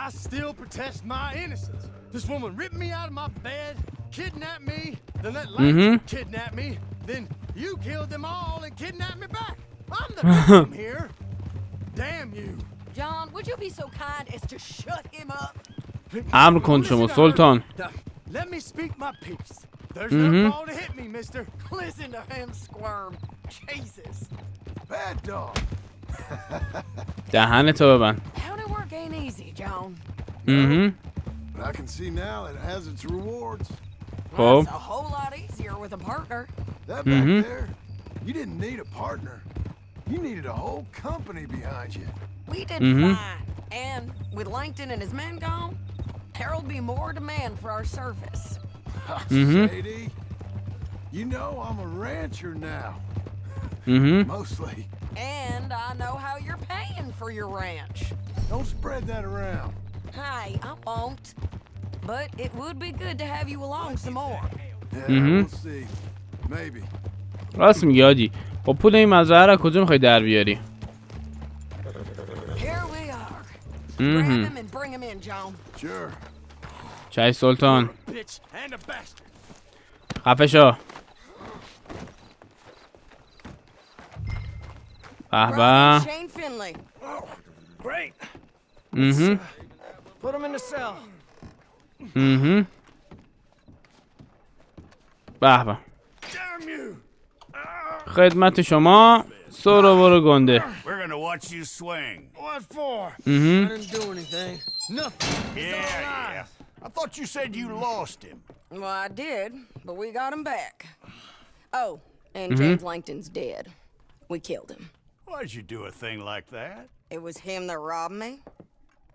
I still protest my innocence. This woman ripped me out of my bed, kidnapped me, then let Link kidnap me, then you killed them all and kidnapped me back. I'm the victim here. Damn you. John, would you be so kind as to shut him up? امر کن شما سلطان. Let me speak my piece. There's no call to hit me, mister. Listen to him squirm. Jesus. Bad dog. دهن تو ببند. County work ain't easy, John. But I can see now it has its rewards. خب. It's a whole lot easier with a partner. That back there, you didn't need a partner. You needed a whole company behind you. We did fine. And with Langton and his men gone, there'll be more demand for our service. Sadie, you know I'm a rancher now. Mostly. And I know how you're paying for your ranch. Don't spread that around. Hey, I won't. But it would be good to have you along some more. Yeah, we'll see. Maybe. راست میگی حاجی. با پول این مزرعه را کجا میخوای در بیاری؟ Here we are. Grab him and bring him in, John. Sure. چای سلطان. Bitch and a bastard. خفه شو. به به. Shane Finley. Oh, great. Put him in the cell. به به. Damn you. خدمت شما. سرو برو گنده. We're gonna watch you swing. What for? I didn't do anything. Nothing. Yeah. I thought you said you lost him. Well, I did, but we got him back. Oh, and James Langton's dead. We killed him. Why'd you do a thing like that? It was him that robbed me.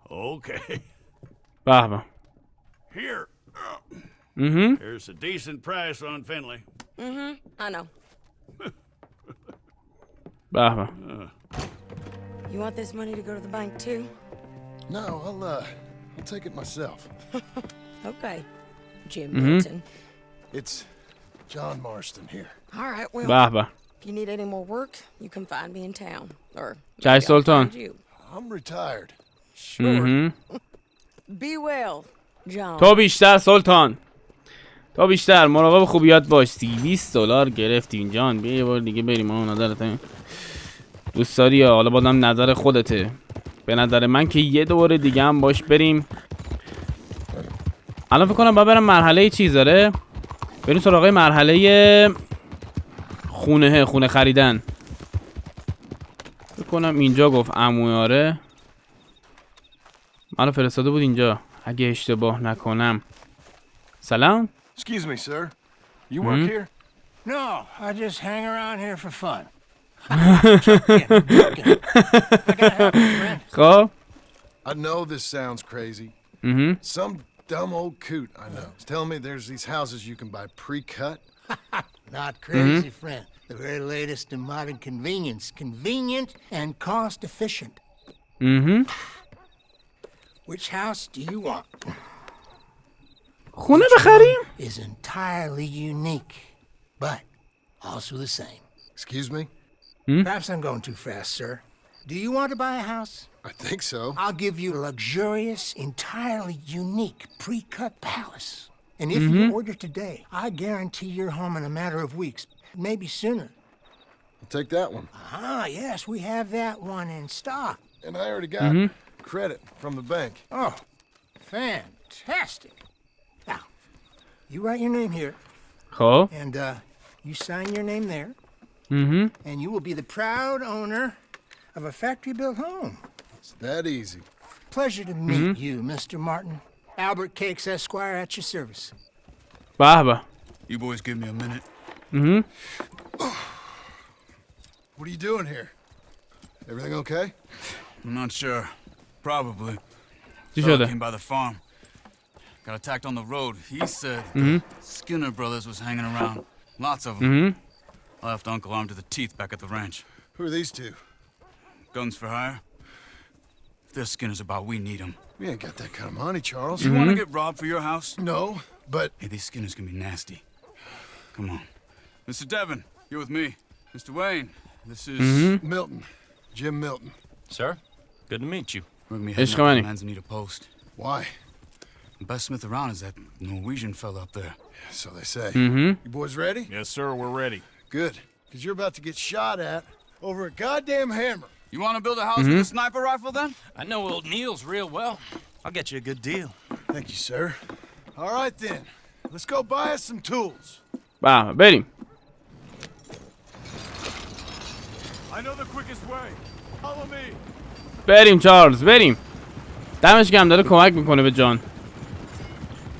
Okay. به به. Here. Here's a decent price on Finley. I know. به به. You want this money to go to the bank too? No, I'll take it myself. Okay, Jim Milton. It's John Marston here. All right, well, به به. if you need any more work, you can find me in town. Or چای maybe I'll سلطان. find you. I'm retired. Sure. Be well, John. تو بیشتر سلطان، تو بیشتر مراقب خوبیات باش. $200 گرفتیم جان. بیا یه بار دیگه بریم. اون نظرت دوست داری یا حالا بازم نظر خودته؟ به نظر من که یه دوباره دیگه هم باش بریم. الان فکر کنم باید برم مرحله چیز داره، بریم سراغ مرحله خونه خریدن. فکر کنم اینجا گفت عمو. آره منو فرستاده بود اینجا اگه اشتباه نکنم. سلام. Excuse me, sir. You work here? No, I just hang around here for fun. خب I know this sounds crazy. Some dumb old coot I know is telling me there's these houses you can buy pre-cut. Not crazy, friend. The very latest in modern convenience. Convenient and cost efficient. Which house do you want? خونه بخریم؟ Is entirely unique, but also the same. Excuse me? Perhaps I'm going too fast, sir. Do you want to buy a house? I think so. I'll give you a luxurious, entirely unique pre-cut palace. And if you order today, I guarantee you're home in a matter of weeks, maybe sooner. I'll take that one. Ah, yes, we have that one in stock. And I already got credit from the bank. Oh, fantastic. Now, you write your name here, خب and you sign your name there, and you will be the proud owner of a factory-built home. It's that easy. Pleasure to meet you, Mr. Martin. Albert Cakes, Esquire, at your service. به به. You boys give me a minute. What are you doing here? Everything okay? I'm not sure. Probably. چی Fella شده؟ came by the farm. Got attacked on the road. He said the Skinner brothers was hanging around. Lots of them. Left Uncle armed to the teeth back at the ranch. Who are these two? Guns for hire. If they're Skinner's about, we need them. We ain't got that kind of money, Charles. You want to get robbed for your house? No, but Hey, these Skinners can be nasty. Come on. Mr. Devon, you're with me. Mr. Wayne, this is... Milton. Jim Milton. Sir, good to meet you. We're gonna be heading Ishq up to Mani. Manzanita Post. Why? The best smith around is that Norwegian fella up there. So they say. You boys ready? Yes, sir, we're ready. Good. Because you're about to get shot at over a goddamn hammer. You want to build a house with a sniper rifle, then? I know old Neil's real well. I'll get you a good deal. Thank you, sir. All right, then. Let's go buy us some tools. به بریم. I know the quickest way. Follow me. بریم چارلز بریم. دمش گرم داره کمک میکنه به جان.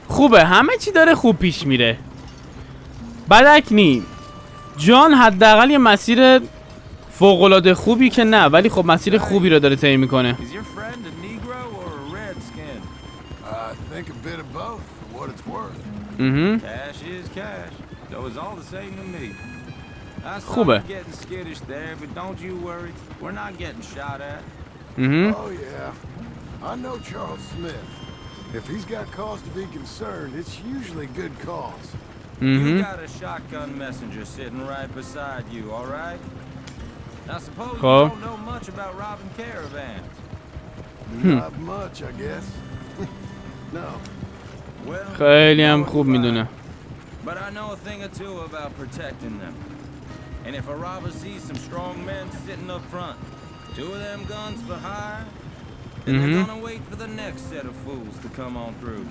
خوبه همه چی داره خوب پیش میره. بدک نی. جان حداقل یه مسیر فوق العاده خوبی که نه ولی خب مسیر خوبی رو داره طی میکنه. Is your friend a Negro or a redskin? I think a bit of both, for what it's worth. Cash is cash. Though it's all the same to me. I saw خوبه. you getting skittish there, but don't you worry. We're not getting shot at. Oh, yeah. I know Charles Smith. If he's got cause to be concerned, it's usually good cause. You got a shotgun messenger sitting right beside you, all right? Now suppose you Cool. don't know much about robbing caravans. Not much, I guess. No. Well, خیلی هم no, خوب it's میدونه. fine. But I know a thing or two about protecting them. And if a robber sees some strong men sitting up front, 2 of them guns for hire, then they're gonna wait for the next set of fools to come on through.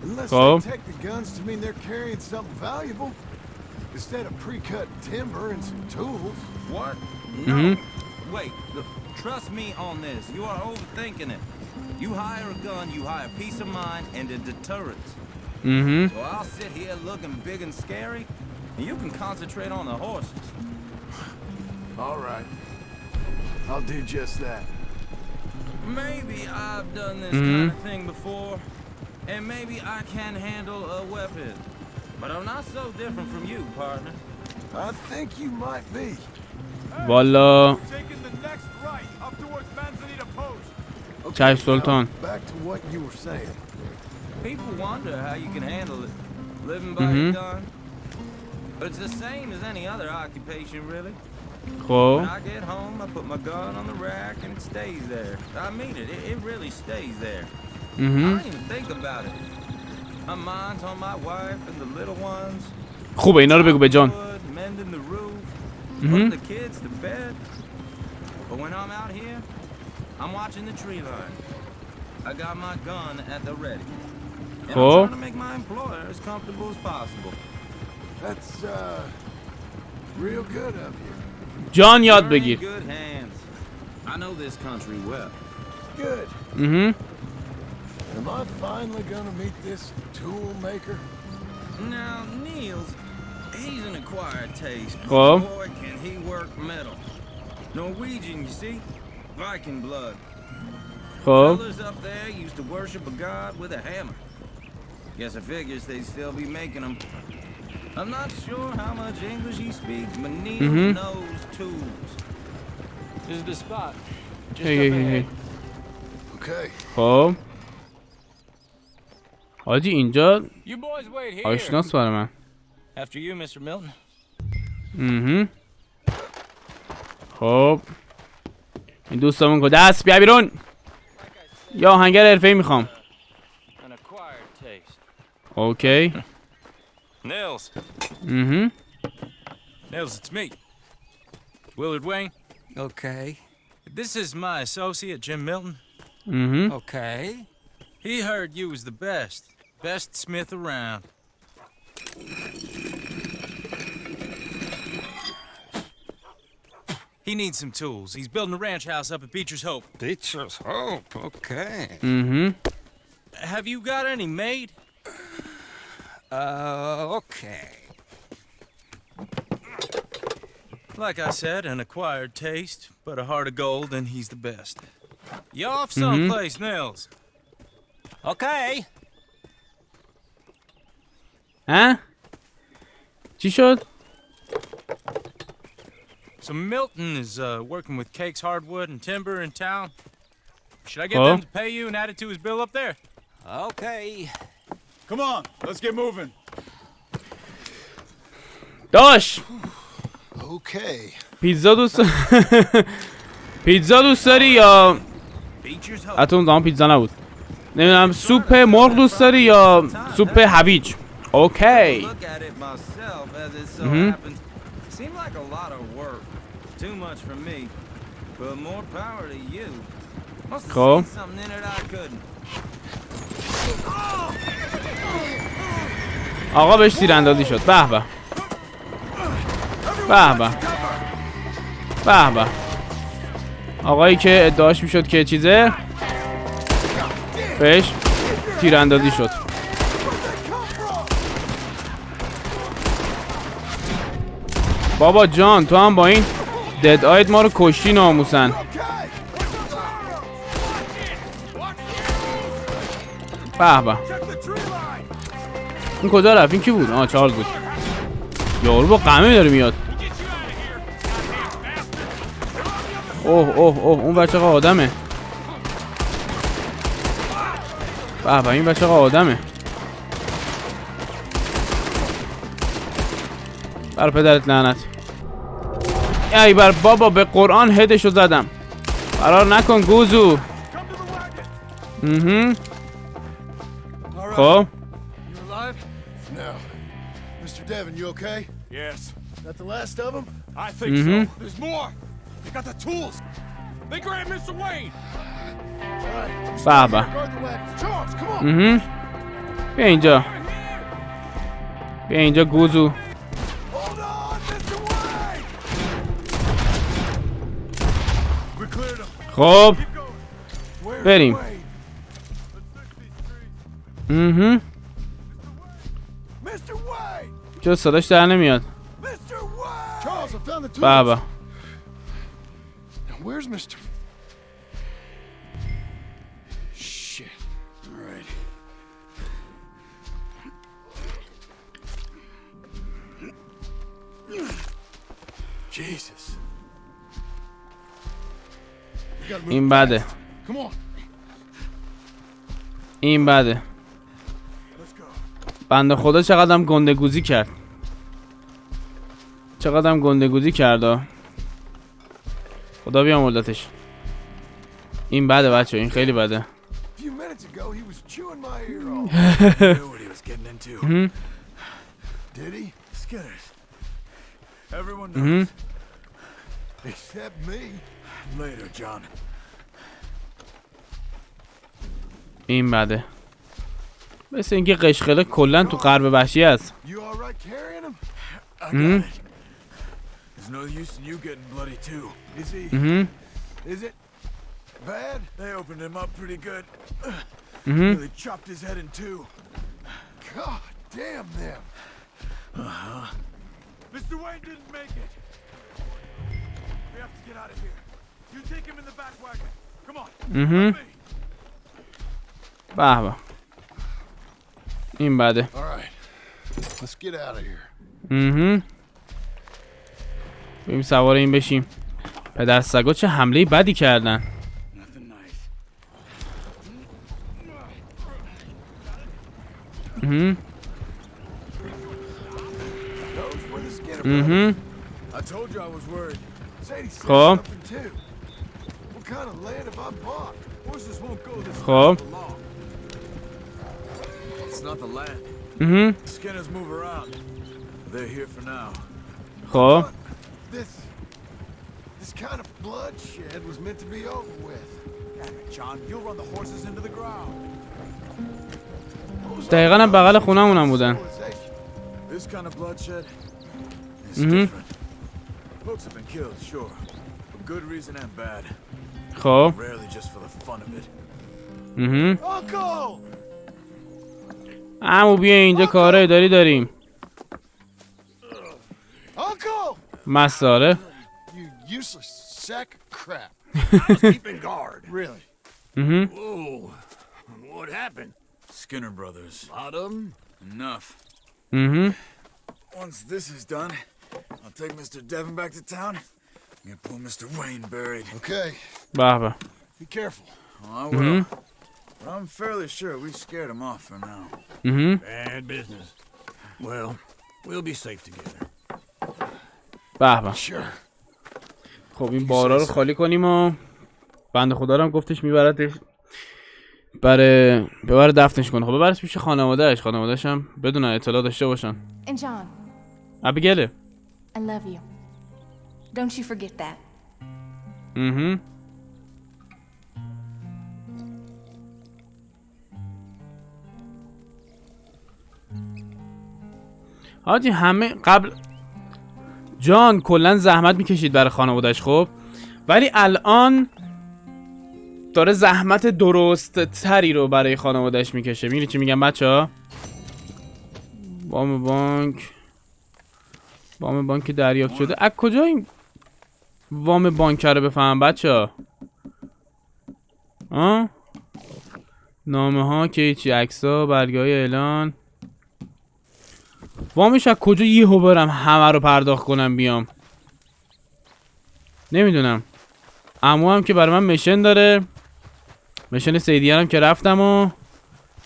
Unless Cool. they take the guns to mean they're carrying something valuable. Instead of pre-cut timber and some tools. What? No. Wait, look, trust me on this. You are overthinking it. You hire a gun, you hire peace of mind and a deterrent. So I'll sit here looking big and scary, and you can concentrate on the horses. All right. I'll do just that. Maybe I've done this kind of thing before, and maybe I can handle a weapon. But I'm not so different from you, partner. I think you might be. والا Taking the next right up towards Manzanita Post. چشم سلطان. Back to what you were saying. People wonder how you can handle it, living by a gun. But it's the same as any other occupation, really. خب When I get home, I put my gun on the rack and it stays there. I mean it, it really stays there. didn't even think about it. My mind's on my wife and the little ones. خوبه اینا رو بگو به جان. Mending the roof, putting the kids to bed. But when I'm out here, I'm watching the tree line. I got my gun at the ready. And I'm trying to make my employer as comfortable as possible. That's real good of you. جان یاد You're in بگیر. good hands. I know this country well. Good. Am I finally gonna meet this tool maker? Now, Niels, he's an acquired taste. Oh. Boy, can he work metal. Norwegian, you see? Viking blood. خب Fellas up there used to worship a god with a hammer. Guess I figures they'd still be making them. I'm not sure how much English he speaks, but Niels knows tools. This is the spot. Just hey, up hey, ahead. Okay. خب حاجی اینجا You boys wait here. آشناس برای من. After you, Mr. Milton. خب این دوستامون کجا است؟ بیا بیرون. یا آهنگر حرفه‌ای میخوام. An acquired taste. اوکی. Nils. Nils, it's me. Willard Wayne. Okay. This is my associate, Jim Milton. Okay. He heard you was the best. Best smith around. He needs some tools. He's building a ranch house up at Beecher's Hope. Beecher's Hope. Okay. Have you got any made? Okay. Like I said, an acquired taste, but a heart of gold, and he's the best. You off someplace, Nils? Okay. ها؟ چی شد؟ So Milton is working with Cakes Hardwood and Timber in town. Should I get them to pay you and add it to his bill up there? Okay. Come on, let's get moving. داش Okay. پیتزا دوست پیتزا دوست داری یا Beecher's Hope. حتی اون زمان پیتزا نبود. نمیدونم سوپ مرغ دوست داری یا سوپ هویج. اوکی. Look at it myself as it so happens. Seemed like a lot of work. Too much for me. But more power to you. Must have Cool. seen something in it I couldn't. آقا بهش تیراندازی شد. به به. به به. به به. آقایی که ادعاش میشد که چیزه بهش تیراندازی شد. بابا جان تو هم با این دد آیت ما رو کشتی ناموسن. به به. این کجا رفت؟ این کی بود؟ چارلز بود. یارو با قمه داره میاد. اوه اوه اوه اون بچه آدمه. به به این بچه آدمه. بر پدرت لعنت. ای بر بابا به قرآن هدشو زدم. فرار نکن گوزو. خب Now, Mr. Devon, you okay? Yes, That the last of them? I think so. There's more. They got the tools. They grabbed Mr. Wayne. All right. بابا. Guard the wagons. Charles, come on. بیا اینجا. بیا اینجا گوزو. Hold on, Mr. Wayne. We cleared them. خب Where's بریم. Wayne? Mr. Wayne. چرا صداش در نمیاد؟ Mr. Wayne. Charles, I found the tools. بابا. Now, where's Mr. Shit. All right. Jesus. We gotta move این بده. fast. Come on. این بده. Let's go. بنده خدا چقدرم گندگوزی کرد. چقدرم گندگوزی کرد. خدا بیامردتش. این بده بچه این خیلی بده. few minutes ago, he was chewing my ear off. Knew what he was getting into. Did he? Skinners. Everyone knows. Except me. Later, John. این بده. مثل اینکه قشقله کلا تو غرب وحشی است. You all right carrying him? I got it. There's no use in you getting bloody too. Is he? Is it bad? They opened him up pretty good. Really chopped his head in two. God damn them. Mr. Wayne didn't make it. We have to get out of here. You take him in the back wagon. Come on. Follow me. به به. این بده. All right. Let's get out of here. بریم سوار این بشیم. پدر سگا چه حمله بدی کردن. Nothing nice. I told you I was worried. Sadie said خب. something too. What kind of land have I bought? Horses won't go this خب. fast for long. It's not the land. The Skinners move around. They're here for now. خب. This kind of bloodshed was meant to be over with. Damn it, John. You'll run the horses into the ground. دقیقاً هم بغل خونمونم بودن. This kind of bloodshed is different. Folks have been killed, sure. For good reason and bad. خب. Rarely just for the fun of it. Uncle! عمو بیا اینجا کارای داریم. Uncle! مساره. You useless sack of crap. I was keeping guard. Really? Whoa. What happened? Skinner brothers. Lot of them? Enough. Once this is done, I'll take Mr. Devon back to town and get poor Mr. Wayne buried. Okay. به به. Be careful. Oh, I will. But I'm fairly sure we scared him off for now. Bad business. Well, we'll be safe together. به به. Sure. خب این بارا رو خالی کنیم و بنده خدا رو هم گفتش میبردش ببره دفنش کنه. خب ببرش پیش خانواده‌اش هم بدون اطلاع داشته باشن. And John, ابیگله. I love you. Don't you forget that. حاجی همه قبل جان کلا زحمت میکشید برای خانواده‌اش خب، ولی الان داره زحمت درست تری رو برای خانواده‌اش میکشه. می‌بینی چی میگم بچه‌ها؟ وام بانک دریافت شده. از کجا این وام بانک رو بفهمم بچه‌ها؟ نامه ها که چی، عکس‌ها، برگه‌های اعلان. وامش از کجا یهو برم همه رو پرداخت کنم بیام؟ نمیدونم. عمو هم که برای من مشن داره، مشن سیدی هم که رفتم و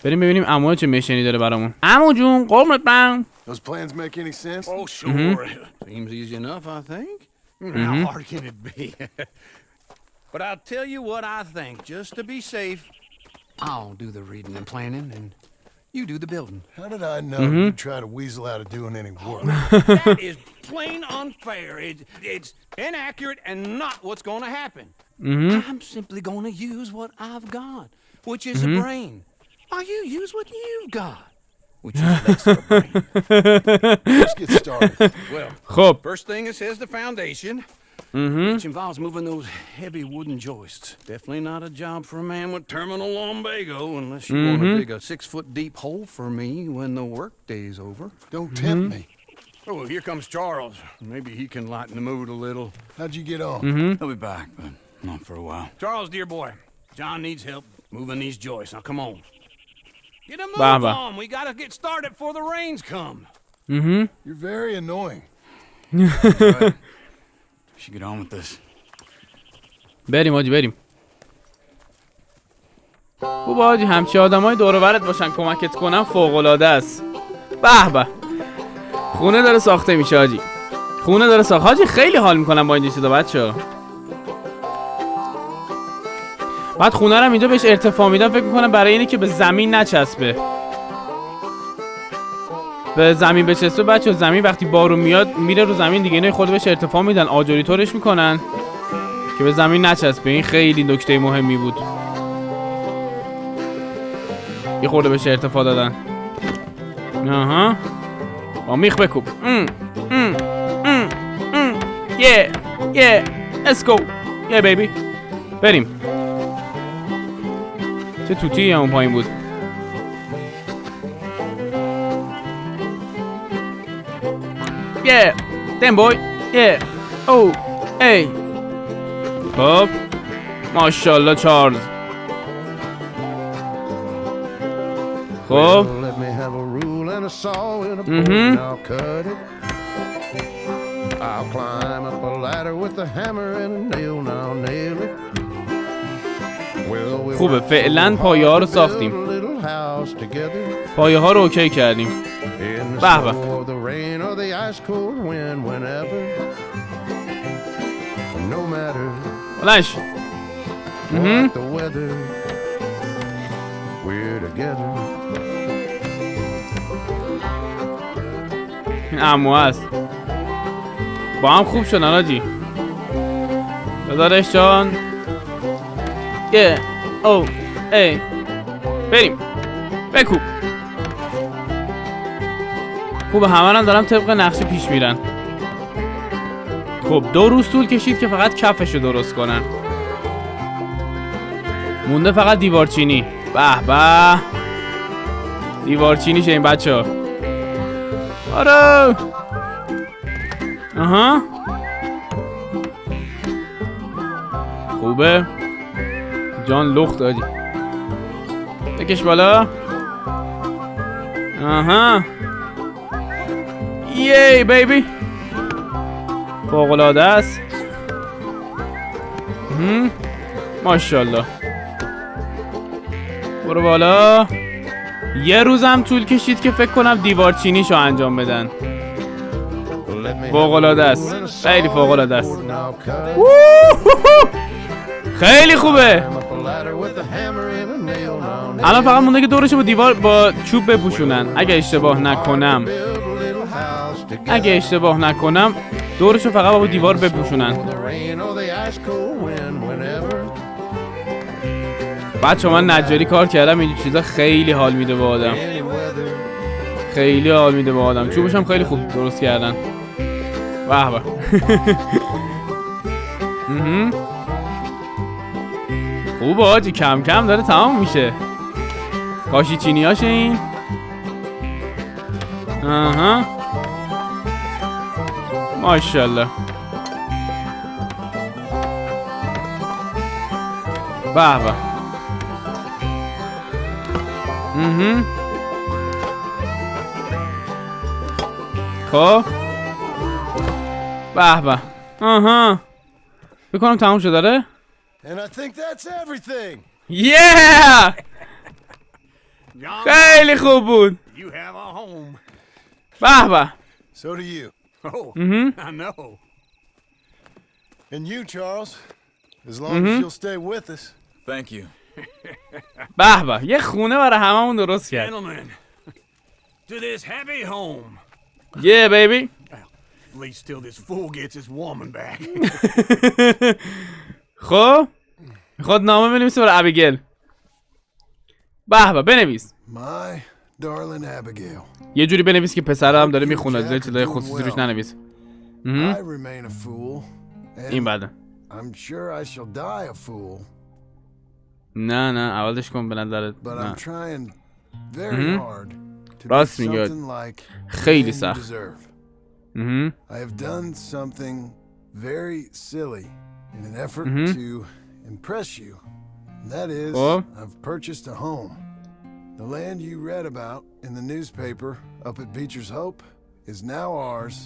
بریم ببینیم عمو چه مشنی داره برامون. عمو جون قربونت برم. Those plans make any sense? Oh, sure. Seems easy enough, I think. How hard can it be? But I'll tell you what I think. Just to be safe, I'll do the reading and planning, and you do the building. How did I know you'd try to weasel out of doing any work? That is plain unfair. It's inaccurate and not what's going to happen. I'm simply going to use what I've got, which is a brain. While you use what you've got, which is less of a brain. Let's get started. Well, خب first thing it says the foundation, which involves moving those heavy wooden joists. Definitely not a job for a man with terminal lumbago unless you want to dig a 6-foot deep hole for me when the work day's over. Don't tempt me. Oh, here comes Charles. Maybe he can lighten the mood a little. How'd you get on? He'll be back, but not for a while. Charles, dear boy, John needs help moving these joists. Now, come on. Get a move on. We gotta get started before the rains come. You're very annoying. Right. We should get on with this. بریم حاجی بریم. خوب حاجی همچی آدمای دور و برت باشن کمکت کنن فوق العاده است. به به. خونه داره ساخته میشه حاجی. خونه داره حاجی خیلی حال میکنم با این چیزا بچه‌ها. بعد خونه رو اینجا بهش ارتفاع میدن، فکر میکنم برای اینه که به زمین نچسبه. به زمین بچسبه بچه، زمین وقتی بارون میاد میره رو زمین دیگه، اینو خود بهش ارتفاع میدن، آجری طورش میکنن که به زمین نچسبه. این خیلی نکته مهمی بود. یه خورده بهش ارتفاع دادن. آها با میخ بکوب. یه let's go یه بیبی. بریم. چه توتی اون پایین بود. damn boy oh ای خب ماشاءالله چارلز. خب خوبه، فعلا پایه ها رو ساختیم، پایه ها رو اوکی کردیم. به به. بلنش. این عمو هست، با هم خوب شدن آجی. دادارش جان. او ای بریم بکوب. خوبه، همه هم دارم طبق نقشه پیش میرن. خب 2 روز طول کشید که فقط کفشو درست کنن. مونده فقط دیوارچینی. به به، دیوارچینی شه این بچه ها. آره. آها خوبه جان، لخت دادی. بکش بالا. آها یی بیبی، فوق‌العاده است. ماشاءالله. برو بالا. یه روزم طول کشید که فکر کنم دیوارچینیشو انجام بدن. فوق‌العاده است، خیلی فوق‌العاده است. خیلی خوبه. الان فقط مونده که دورشو با دیوار با چوب بپوشونن. اگه اشتباه نکنم دورشو فقط با دیوار بپوشونن. بچه من نجاری کار کردم، این چیزا خیلی حال میده با آدم، خیلی حال میده با آدم. چوبش هم خیلی خوب درست کردن. واه واه. خوبه آجی، کم کم داره تمام میشه. کاشی چینی هاش این. آها ماشاءالله. به به. خب به به. آها بکنم تموم شد داره. And I think that's everything. Yeah! خیلی خوب بود. You have a home. به به. So do you. Oh, I know. And you, Charles, as long as you'll stay with us. Thank you. به به، یه خونه برای هممون درست کرد. Gentlemen, to this happy home. Yeah, baby. At least till this fool gets his woman back. خب میخواد نامه بنویسه برای ابیگل. به به بنویس. My darling Abigail. یه جوری بنویس که پسرم داره میخونه، زیر چیزای خصوصی روش ننویس. I remain a fool. این بعده. I'm sure I shall die a fool. نه اولش کن به نظرت. But I'm trying very hard to do راست میگه، something like خیلی you سخت. deserve. I have done something very silly in an effort to impress you. That is, I've purchased a home. The land you read about in the newspaper up at Beecher's Hope is now ours,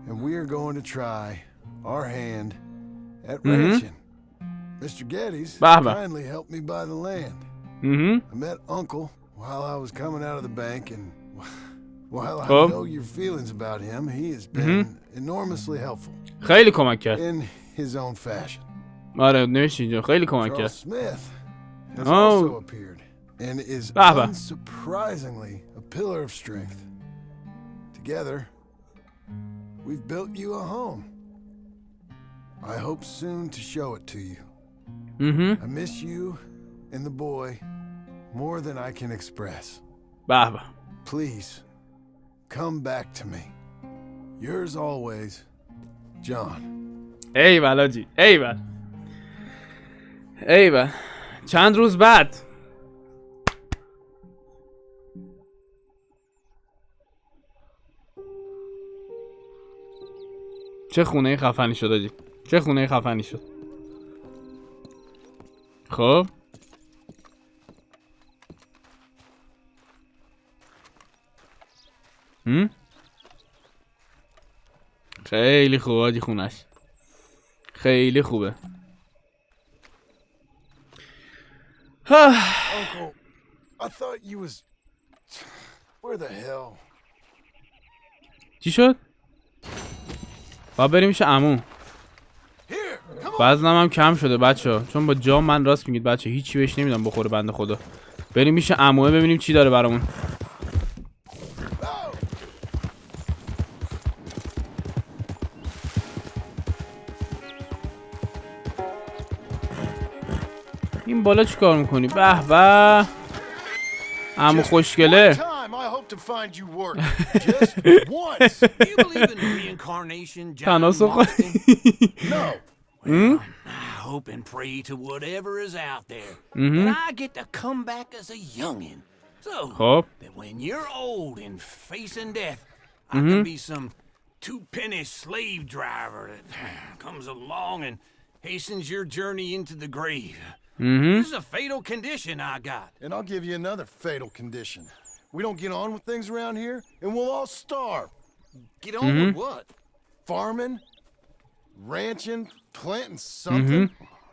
and we are going to try our hand at ranching. Mr. Geddes kindly helped me buy the land. I met Uncle while I was coming out of the bank, and while I know your feelings about him, he has been enormously helpful. خیلی کمک کرد. In his own fashion. آره نوشت اینجا خیلی کمک Charles کرد. Smith has Oh. also appeared and is به به. unsurprisingly a pillar of strength. Together, we've built you a home. I hope soon to show it to you. I miss you and the boy more than I can express. به به. Please, come back to me. Yours always, John. ایول آجی ایول ایول. چند روز بعد چه خونه خفنی شد آجی، چه خونه خفنی شد. خب خیلی خوبه آجی خونش، خیلی خوبه. Uncle, I thought you was... Where the hell? چی شد؟ باید بریم میشه عمو. وزنم هم کم شده بچه، چون با جام من راست میگید بچه هیچی بهش نمیدم بخوره بنده خدا. بریم میشه عموه ببینیم چی داره برامون. این بالا چی کار میکنی؟ به به عمو خوشگله. تناسو خواهی. I hope and pray to whatever is out there that I get to come back as a youngin'. So that when you're old and facing death, I can be some two-penny slave driver that comes along and hastens your journey into the grave. This is a fatal condition I got. And I'll give you another fatal condition. We don't get on with things around here, and we'll all starve. Get on with what? Farming, ranching, planting something.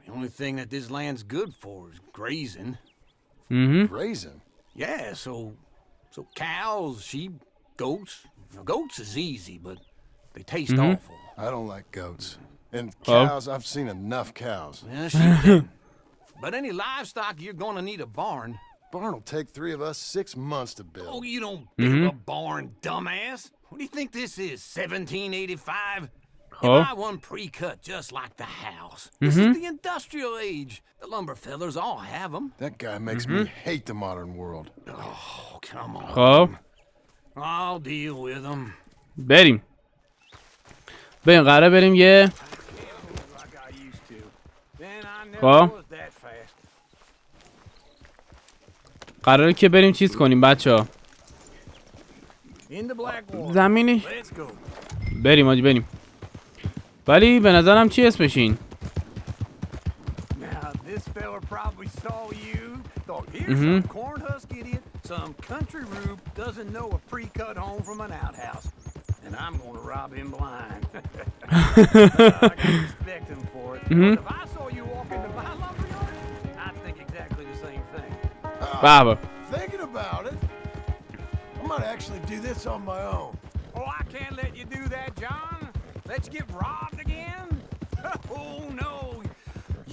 The only thing that this land's good for is grazing. Grazing? Yeah, so cows, sheep, goats. Now, goats is easy, but they taste awful. I don't like goats. And cows, I've seen enough cows. Yeah, she did. But any livestock, you're gonna need a barn. Barn will take 3 of us 6 months to build. Oh, you don't build a barn, dumbass. What do you think this is, 1785? You buy one pre-cut just like the house. This is the industrial age. The lumber fellers all have them. That guy makes me hate the modern world. Oh, come on. خب I'll deal with them. بریم قراره بریم یه خب قراره که بریم چیز کنیم بچه ها زمینی بریم آجی بریم. ولی به نظرم چی اسمش این and I'm gonna rob him blind. I can respect him for it. If I saw you walking to my lumberyard, I'd think exactly the same thing. Thinking about it, I might actually do this on my own. Oh, I can't let you do that, John. Let's get robbed again? Oh, no.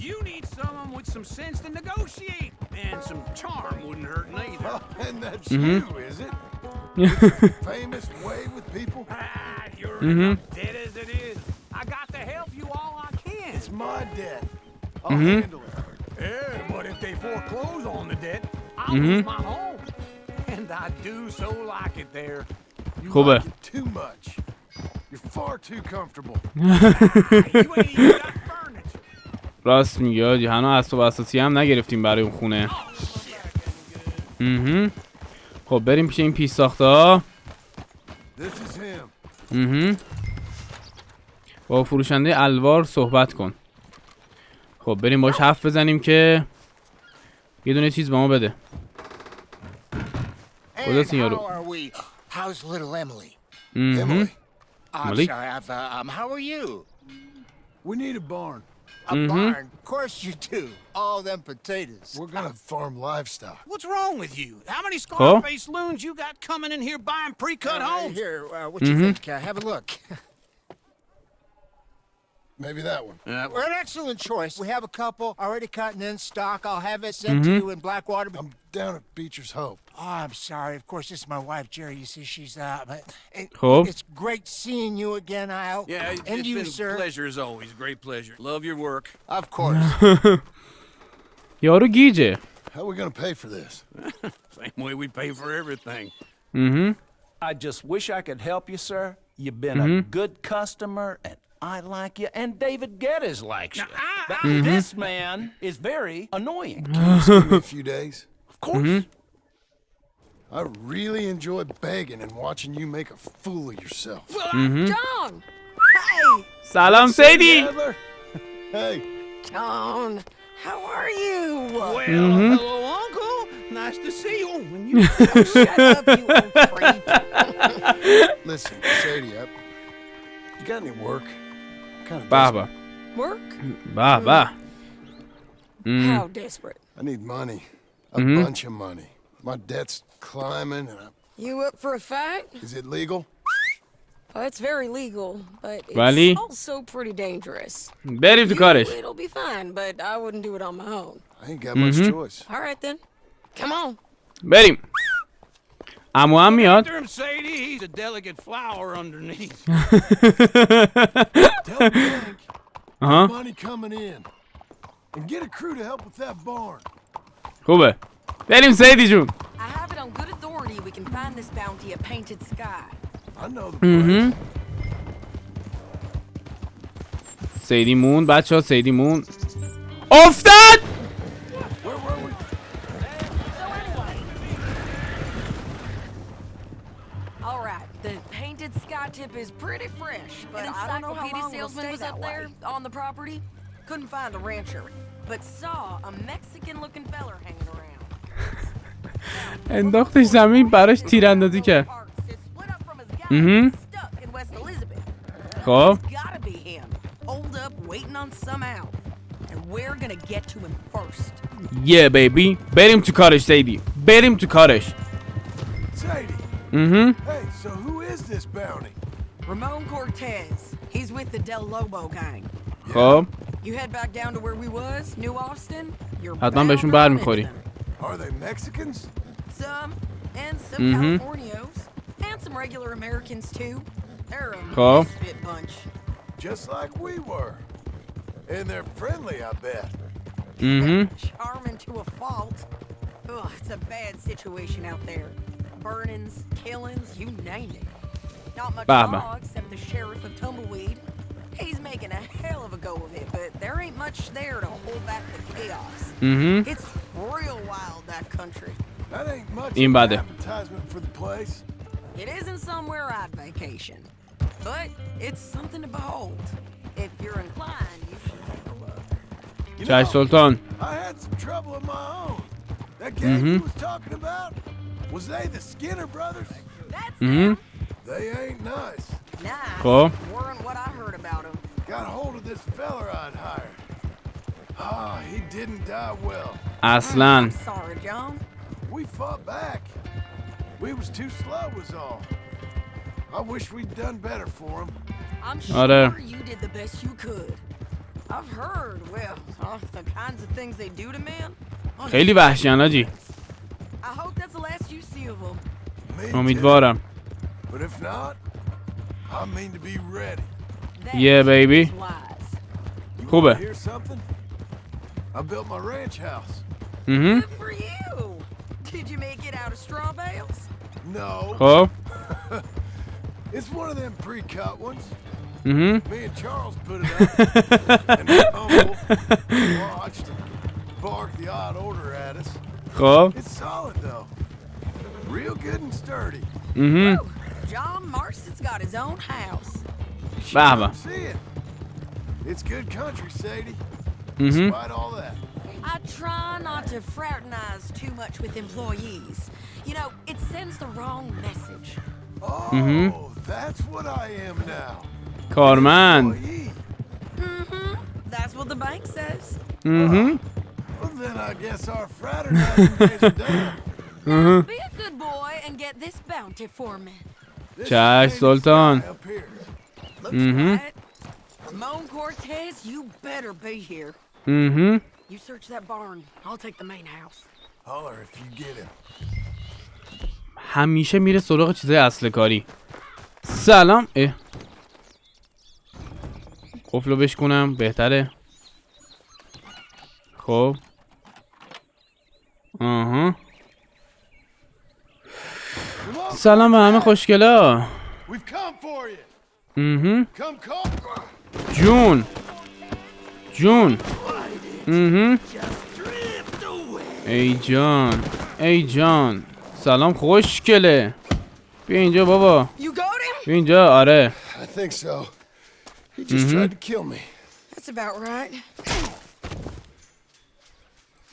You need someone with some sense to negotiate. And some charm wouldn't hurt neither. And that's you, is it? Famous way with people? You're enough dead as it is. I got to help you all I can. It's my debt. I'll handle it. Yeah, but if they foreclose on the debt, I'll lose my home. And I do so like it there. You خوبه. like it too much. You're far too comfortable. You ain't even got furniture. راست میگی آجی هنوز اسباب اساسی هم نگرفتیم برای اون خونه. خب بریم پیش این پیش ساخته ها. با فروشنده الوار صحبت کن. خب بریم باش حرف بزنیم که یه دونه چیز به ما بده. کجاست این یارو؟ How's little Emily? Emily? I'm sorry, how are you? We need a barn. A barn? Of course you do. All them potatoes. We're gonna farm livestock. What's wrong with you? How many scar-faced loons you got coming in here buying pre-cut homes? Here, what you think? Have a look. Maybe that one. We're an excellent choice. We have a couple already cut and in stock. I'll have it sent to you in Blackwater. I'm down at Beecher's Hope. Oh, I'm sorry. Of course, this is my wife, Jerry. You see, she's but it's great seeing you again, Al. Yeah, it's and you, been sir. a pleasure as always. Great pleasure. Love your work. Of course. یارو گیجه. How are we gonna pay for this? Same way we pay for everything. I just wish I could help you, sir. You've been a good customer, and I like you, and David Geddes likes you. But this man is very annoying. Give me a few days. Of course. I really enjoy begging and watching you make a fool of yourself. John! Hey! سلام سیدی. Hey. John, how are you? Well, hello, Uncle. Nice to see you. Shut up, you old creep. Listen, Sadie, you got any work? Kind of بابا. Work? بابا. How desperate? I need money. A bunch of money. My debt's climbing and You up for a fight? Is it legal? Well, it's very legal, but it's ولی also pretty dangerous. بریم تو کارش. It'll be fine, but I wouldn't do it on my own. I ain't got much choice. All right then. Come on. بریم. عمو هم میاد. After him, Sadie, he's a delicate flower underneath. Tell the bank money coming in. And get a crew to help with that barn. خوبه. بریم سیدی جون. I have it on good authority we can find this bounty at Painted Sky. I know the place. سیدی مون بچه‌ها سیدی مون. افتاد! Where were we? All right, the Painted Sky tip is pretty fresh, but I don't know how long it'll stay that way. On the property, couldn't find a rancher, but saw a Mexican-looking feller hanging around. انداختش زمین براش تیراندازی کرد. خب Gotta be him. Hold up, waiting on some out, and we're gonna get to him first. Yeah baby. بریم تو کارش سیدی. بریم تو کارش. Sadie. Hey, so who is this bounty? Ramon Cortez. He's with the Del Lobo gang. خب You head back down to where we was, New Austin. You're حتما bound بهشون to بر run میخوری. into them. Are they Mexicans? Some, and some Californios, and some regular Americans too. They're a Cool. misfit bunch. Just like we were. And they're friendly, I bet. Charming to a fault. Ugh, it's a bad situation out there. Burnings, killings, you name it. Not much Baba. law except the sheriff of Tumbleweed. He's making a hell of a go of it, but there ain't much there to hold back the chaos. It's real wild, that country. That ain't much این of an بده. advertisement for the place. It isn't somewhere I'd vacation, but it's something to behold. If you're inclined, you should take a look. You چش know, سلطان. I had some trouble of my own. That gang you was talking about, was they the Skinner brothers? That's them. They ain't nice. Nah, خب weren't what I heard about them. Got hold of this feller I'd hired. Ah, he didn't die well. اصلا. I'm sorry, John. We fought back. We was too slow was all. I wish we'd done better for him. I'm آره. sure you did the best you could. I've heard, well, the kinds of things they do to men. خیلی وحشیان آجی. I hope that's the last you see of them. Me too. امیدوارم. But if not, I mean to be ready. Yeah, baby. Lies. You خوبه. wanna hear something? I built my ranch house. Good for you. Did you make it out of straw bales? No, خب it's one of them pre-cut ones. Mhm. Me and Charles put it up, and my uncle watched and barked the odd order at us. خب It's solid though, real good and sturdy. Woo. John Marston's got his own house. بابا. See it. It's good country, Sadie. Despite all that. I try not to fraternize too much with employees. You know, it sends the wrong message. Oh, that's what I am now. کارمند. Employee. That's what the bank says. Well, then I guess our fraternizing days are done. Be a good boy and get this bounty for me. This چش is سلطان. up here. Looks quiet. Ramon Cortez, you better be here. You search that barn. I'll take the main house. Holler if you get him. همیشه میره سراغ چیزای اصل کاری. سلام. قفلو بشکنم بهتره. خب سلام به همه خوشگلا. جون ای جان سلام خوشگله. بیا اینجا بابا. بیا اینجا. آره I think so. He just tried to kill me. That's about right.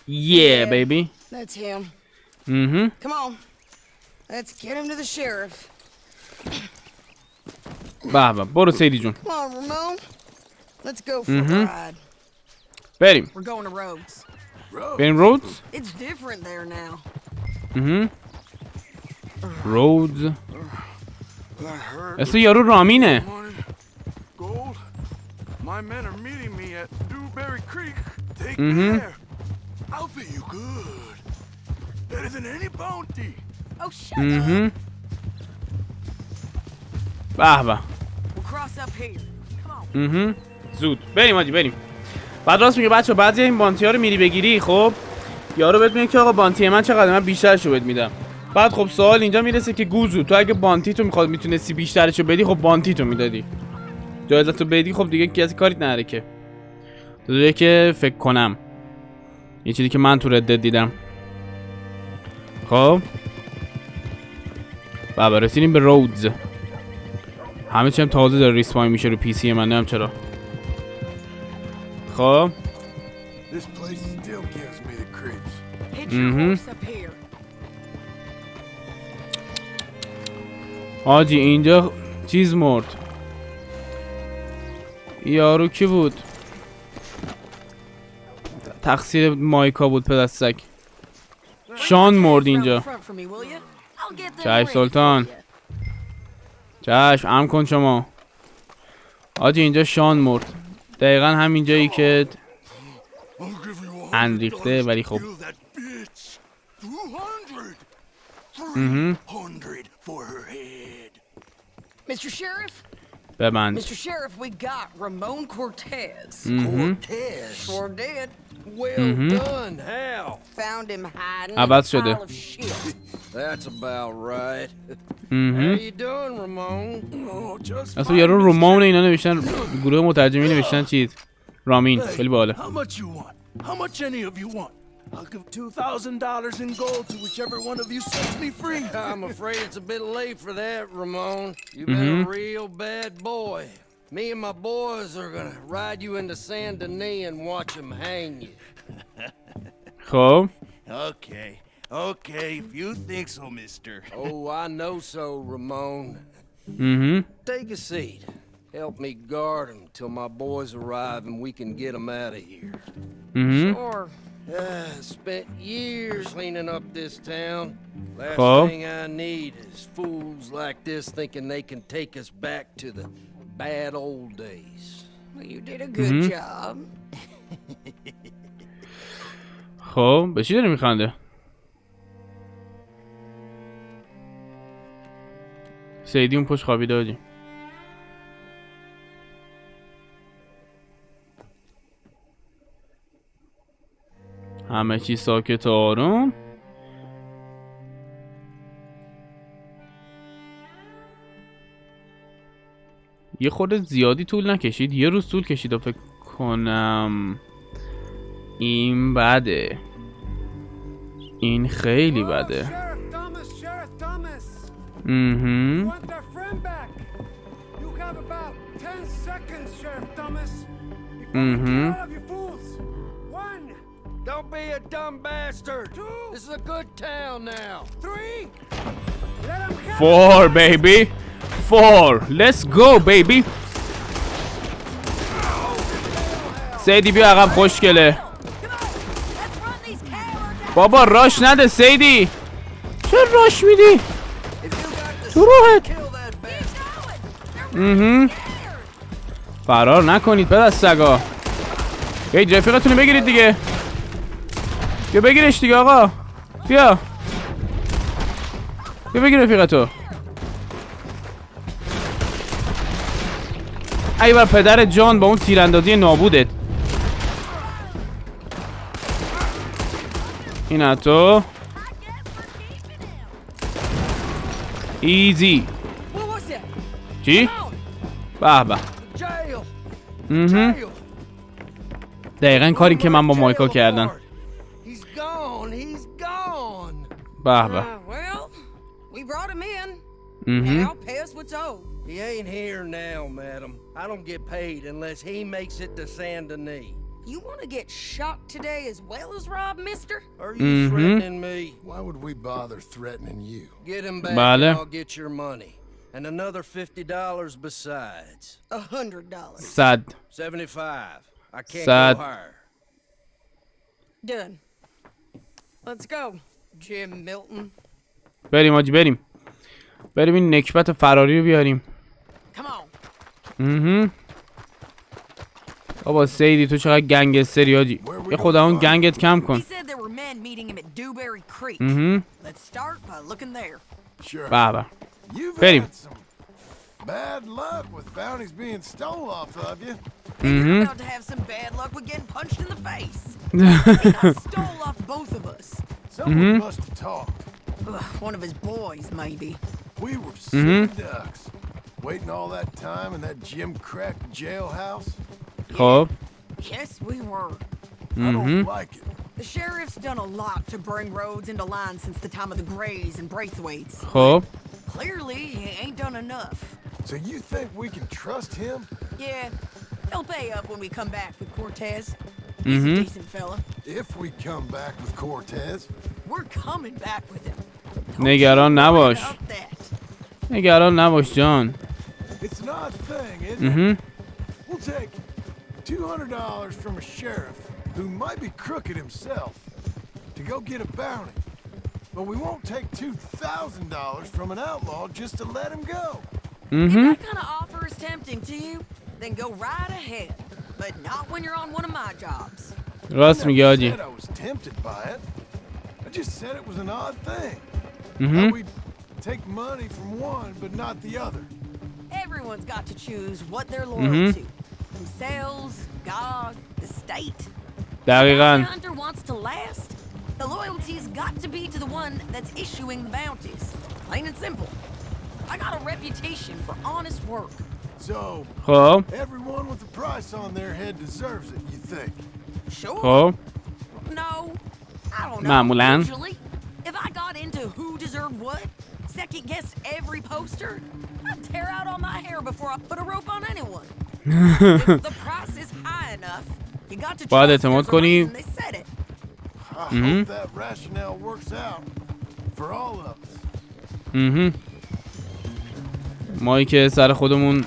Yeah, baby. That's him. Come on. Let's get him to the sheriff. بابا برو سیدی جون. Come on, Ramon. Let's go for a ride. بریم. We're going to Rhodes. بریم رودز. It's different there now. رودز. اصلی یارو رامینه. Gold. My men are meeting me at Dewberry Creek. Take me there. I'll pay you good. Better than any bounty. Oh, shut up. بابا. We'll cross up here. Come on. زود بریم آجی بریم. بعد راست میگه بچه بعضی این بانتی ها رو میری بگیری خب یارو بهت میگه که آقا بانتی من چقدر من بیشترشو بهت میدم. بعد خب سوال اینجا میرسه که گوزو تو اگه بانتی تو میتونستی بیشترشو بدی خب بانتی تو میدادی. جایزتو بدی خب دیگه کسی کاریت نره که. دیگه که فکر کنم یه چیزی که من تو ردت دیدم. خب بابا رسیدیم به رودز. همه چیم تازه داره ریسپاین میشه رو پی سی من نمیدونم چرا. خب This place still gives me the creeps. آجی اینجا چیز مرد. یارو کی بود؟ تقصیر مایکا بود پدستک. شان مرد اینجا. چشم سلطان. چشم ام کن شما. آجی اینجا شان مرد. دقیقا همین جایی که انریخته ولی خب Mr. Sheriff? ببند. Mr. Sheriff, we got Ramon Cortez. Cortez? Sure did. Well done. How? Found him hiding عوض in a شده. pile of shit. That's about right. How you doing, Ramon? Oh, just اصلا یارو رومان اینا نوشتن گروه مترجمی نوشتن چیز رامین خیلی باحاله. How much you want? How much any of you want? I'll give $2,000 in gold to whichever one of you sets me free. I'm afraid it's a bit late for that, Ramon. You've been a real bad boy. Me and my boys are gonna ride you into Saint Denis and watch them hang you. خب Okay, if you think so, mister. Oh, I know so, Ramon. Take a seat. Help me guard them till my boys arrive and we can get them out of here. Sure. Spent years cleaning up this town. Last thing I need is fools like this thinking they can take us back to the bad old days. Well, you did a good job. خب به چی داری میخنده؟ سیدی اون پشت خوابیده آجی. همه چی ساکت و آروم. یه خورده زیادی طول نکشید. یه روز طول کشید فکر کنم. این بده. این خیلی بده. Don't be a dumb bastard. This is a good town now. 3. 4 baby. 4. Let's go baby. سیدی بیا عقب خوشگله. بابا راش نده سیدی. چرا راش میدی؟ تو روحت. فرار نکنید پدر سگا. بیاید رفیقتونو بگیرید دیگه. بیا بگیرش دیگه آقا. بیا بگیر رفیقتو. ای بر پدر جان با اون تیراندازی نابودت. این تو ایزی. چی؟ به به. دقیقا کاری که من با مایکا کردم. به به. We brought him in. Now pay us what's owed. He ain't here now, madam. I don't get paid unless he makes it to Saint Denis. You want to get shot today as well as Rob, mister? Are you threatening me? Why would we bother threatening you? Get him back and I'll get your money. And another $50 besides. $100. Sad. 75. I can't Sad. go higher. Done. Let's go, Jim Milton. بریم آجی بریم این نکبت فراری رو بیاریم. بابا سیدی تو چقدر گنگستری آجی. یه خدا اون گنگت کم کن. بابا بریم. Bad luck with bounties being stole off of you. You're about to have some bad luck with getting punched in the face. He got stole off both of us. Someone must have talked. One of his boys, maybe. We were sick ducks, waiting all that time in that Jim Crack jailhouse. Oh. Yes, we were. I don't like it. The sheriff's done a lot to bring roads into line since the time of the Greys and Braithwaites. Oh. Clearly, he ain't done enough. So you think we can trust him? Yeah, he'll pay up when we come back with Cortez. He's a decent fella. If we come back with Cortez. We're coming back with him. نگران نباش. نگران نباش جان. It's an odd thing, isn't it? We'll take $200 from a sheriff who might be crooked himself to go get a bounty. But we won't take $2,000 from an outlaw just to let him go. If that kind of offer is tempting to you, then go right ahead. But not when you're on one of my jobs. راست میگه آجی. I was tempted by it. I just said it was an odd thing. How we take money from one but not the other. Everyone's got to choose what they're loyal to. Themselves, God, the state. دقیقاً. If the hunter wants to last, the loyalty's got to be to the one that's issuing the bounties. Plain and simple. I got a reputation for honest work. So, خب. everyone with a price on their head deserves it, you think? Sure. خب. No, I don't know. معمولاً. Usually, if I got into who deserved what, second-guessed every poster, I'd tear out all my hair before I put a rope on anyone. If the price is high enough, you got to باید trust اعتماد there's a کنی. reason they said it. I hope that rationale works out for all of us. مایی که سر خودمون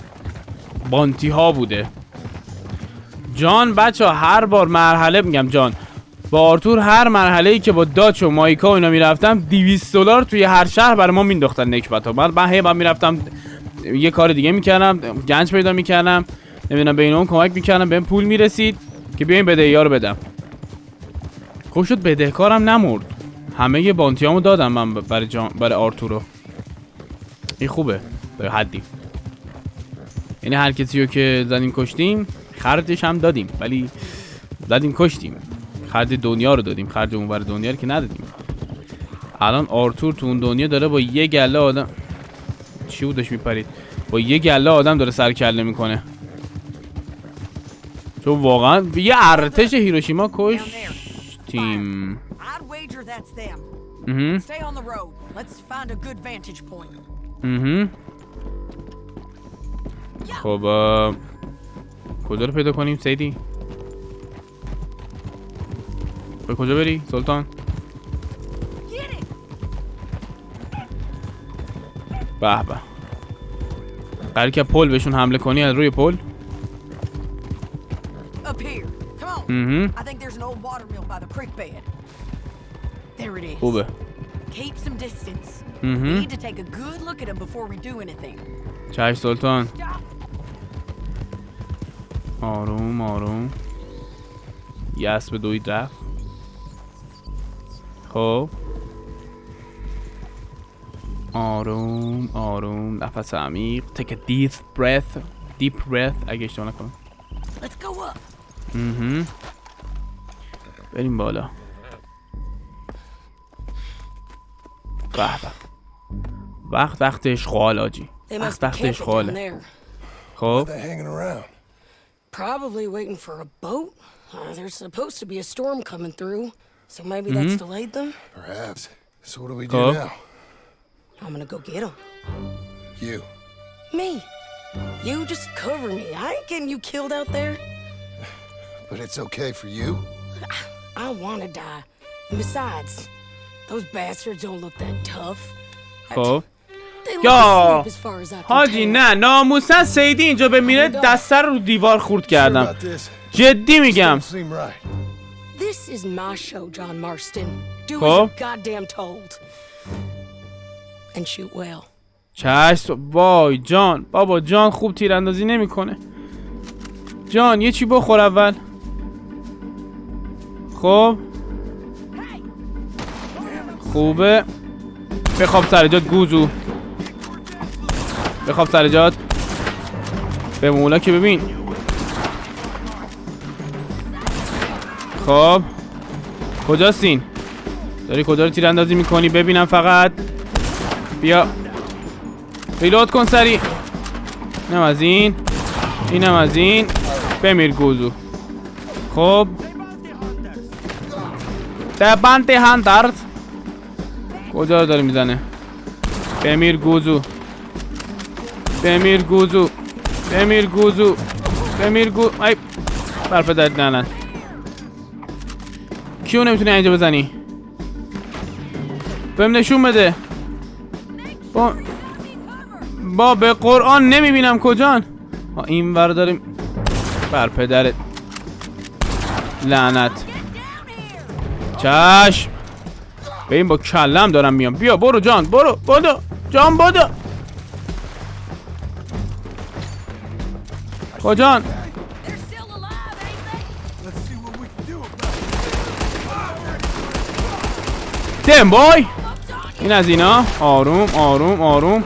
بانتی ها بوده. جان بچه هر بار مرحله میگم جان با آرتور هر مرحله‌ای که با داچ و مایکا و اینا میرفتم $200 توی هر شهر برای ما مینداختن نکبت ها. من هی میرفتم یه کار دیگه میکردم، گنج پیدا میکردم، نمیدونم به اینا کمک میکردم، بهم پول میرسید که بیاین بدهی‌ها رو بدم. خوب شد بدهکارم نمرد. همه بانتیامو دادم من برای آرتورو. این خوبه به حدی. یعنی هر کسی رو که زدیم کشتیم خرجش هم دادیم، ولی زدیم کشتیم خرج دنیا رو دادیم، خرج اونور دنیا رو که ندادیم. الان آرتور تو اون دنیا داره با یه گله آدم چی بودش میپرید، با یه گله آدم داره سر کله میکنه. چون واقعا یه ارتش هیروشیما کشتیم. خب کجا رو پیدا کنیم سیدی؟ به کجا بری سلطان؟ به به قراره که پل بهشون حمله کنی از روی پل. خوبه. چشم سلطان. آروم آروم. یه اسب دوید رفت. خب آروم آروم. نفس عمیق. Take a deep breath اگه اشتباه نکنم. بریم بالا. به به. وقت اشغال آجی. وقت اشغاله. خب Probably waiting for a boat. There's supposed to be a storm coming through, so maybe that's delayed them. Perhaps. So what do we do now? I'm gonna go get them. You. Me. You just cover me. I ain't getting you killed out there. But it's okay for you? I wanna die. And besides, those bastards don't look that tough. خب They look یا asleep as far as I can حاجی tell. نه ناموسن سیدی اینجا بمیره دسته رو دیوار خورد کردم. جدی میگم. Seem right. This is my show, John Marston. Do as خب you're goddamn told. And shoot well. چشم. وای جان. بابا جان خوب تیراندازی نمیکنه. جان یه چی بخور اول. خب خوبه. بخواب سر جات گوزو. بخواب سر جات. به مولا که ببین. خب کجاستین؟ داری کجا رو تیراندازی میکنی؟ ببینم فقط. بیا ریلود کن سری. اینم از این. اینم از این. بمیر گوزو. خب دبنت هاندرز کجا رو داره میزنه؟ بمیر گوزو. بمیر گوزو. بمیر گوزو. بمیر گوزو. ای برف درد ننن. کیو نمیتونی اینجا بزنی؟ بهم نشون بده. با به قرآن نمیبینم کجان. این ور داریم. بر پدرت لعنت. چشم. به این با کلم دارم میام. بیا برو جان. برو بدو جان بدو. کجان؟ دم بای. این از اینا. آروم آروم آروم.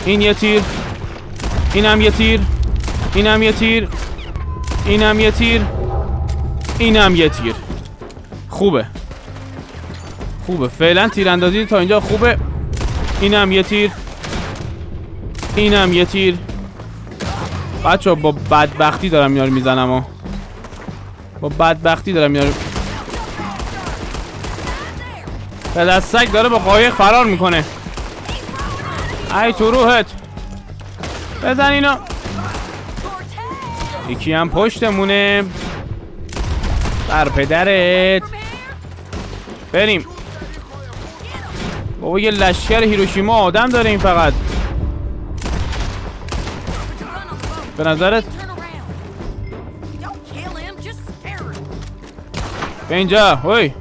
این یه تیر. اینم یه تیر. اینم یه تیر. اینم یه تیر. اینم یه تیر. خوبه خوبه. فعلا تیراندازی تا اینجا خوبه. اینم یه تیر. اینم یه تیر. بچه‌ها با بدبختی دارم اینا رو میزنم. با بدبختی دارم اینا رو. پدر سگ داره با قایق فرار میکنه. ای تو روحت. بزن اینا. یکی هم پشتمونه. بر پدرت. بریم. بابا یه لشکر هیروشیما آدم داره این فقط. به نظرت به اینجا. هوی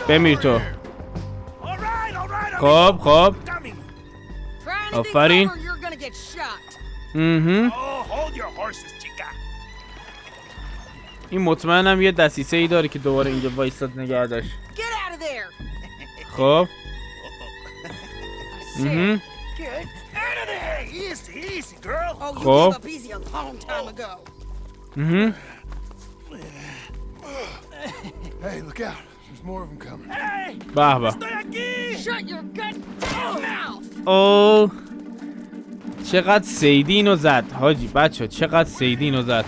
بمیر تو. خب خب آفرین. این مطمئنم یه دسیسه ای داره که دوباره اینجا وایستاد نگه داشت. خب خب Hey, look out. There's more of them coming. به به. Shut your goddamn mouth. اوه چقدر سیدی اینو زد حاجی. بچه چقدر سیدی اینو زد.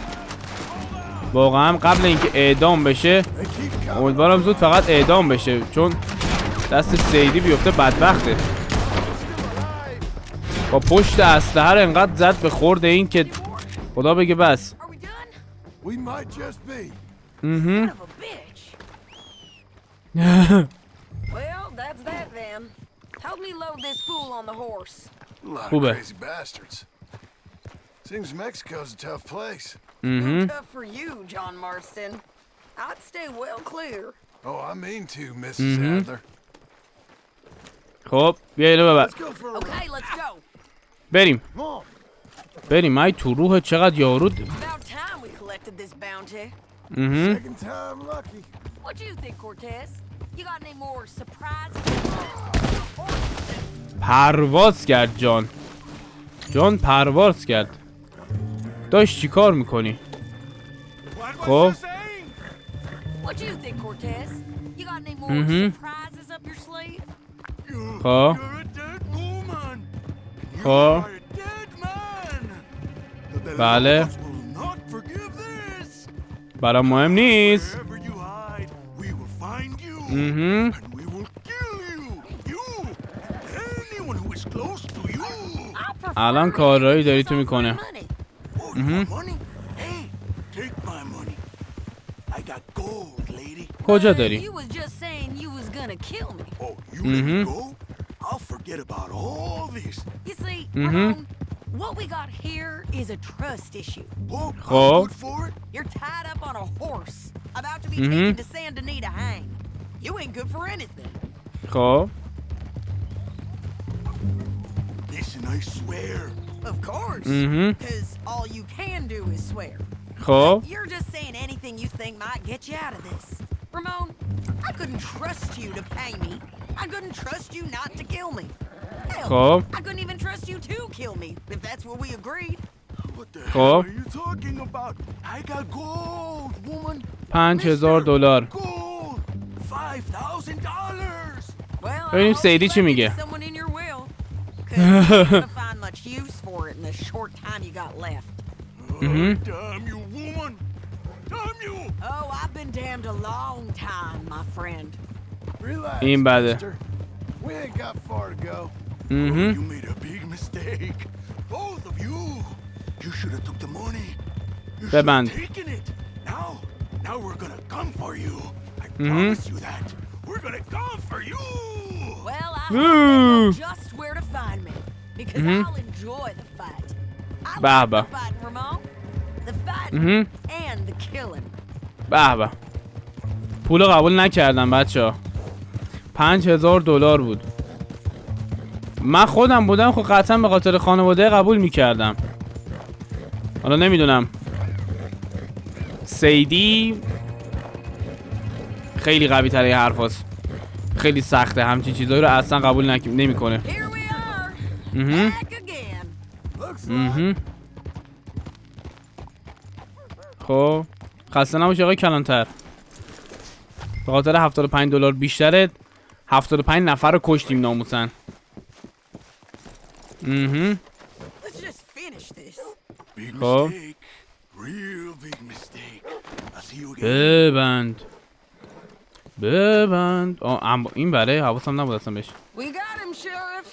واقعا قبل اینکه اعدام بشه امیدوارم زود فقط اعدام بشه، چون دست سیدی بیفته بدبخته. با پشت اسلحه رو انقدر زد به خورد این که خدا بگه بس. We might just be. Well, that's that then. Help me load this fool on the horse. A lot خوبه. of crazy bastards. Seems Mexico's a tough place. Tough for you, John Marston. I'd stay well clear. Oh, I mean to, Mrs. Adler. خب بیا اینو ببر. Okay, let's go. بریم. بریم. ای تو روح چقدر یارو. About time we collected this bounty. Second time lucky. What do you think, Cortez? You got any more surprises? پرواز کرد جان. جان پرواز کرد. داشت چی کار میکنی؟ خب What do you think, Cortez? You got any more surprises up your sleeve? خب You're a dead woman. خب You're a dead man. The بله laws will not forgive this. برام مهم نیست. Wherever you hide, we will find you. And we will kill you. You. Anyone who is close to you. الان کارایی داری تو میکنه. Oh, you want money? Hey, take my money. I got gold, lady. کجا داری؟ You was just saying you was gonna kill me. Oh, you let me go? I'll forget about all this. You see, Ramon, what we got here is a trust issue. Oh, Oh. I'm good for it. You're tied up on a horse, about to be taken to Saint Denis to hang. You ain't good for anything. خب Listen, I swear. Of course, because all you can do is swear. خب You're just saying anything you think might get you out of this. Ramon, I couldn't trust you to pay me. I couldn't trust you not to kill me. Hell, خب I couldn't even trust you to kill me, if that's what we agreed. What the Oh. hell are you talking about? I got gold, woman. $5000. Gold. $5,000. Well, I ببینیم hope سیدی you چی left it میگه. to someone in your will, 'cause you're not gonna find much use for it in the short time you got left. Damn you, woman. Damn you. Oh, I've been damned a long time, my friend. Relax, این بده. mister. We ain't got far to go. You made a big mistake. Both of you. You should have took the money. You should ببند. have taken it. Now we're gonna come for you. I promise you that. We're gonna come for you. Well, I hope they know just where to find me, because I'll enjoy the fight. I like Baba. the fighting, Ramon. The fighting and the killing. به به. پولو قبول نکردم بچه ها. $5000 بود. من خودم بودم خب قطعا به خاطر خانواده قبول میکردم. حالا نمیدونم سیدی خیلی قوی تره حرف هست. خیلی سخته همچین چیزایی رو اصلا قبول نمیکنه. Here we are, back again. Looks like خب خسته نباشی آقای کلانتر. به خاطر $75 بیشتره 75 نفر رو کشتیم ناموسن. Let's just finish this. Big Oh. mistake. Real big mistake. I'll see you again. ببند ببند. این بره حواسم نبود اصلا بهش. We got him, Sheriff.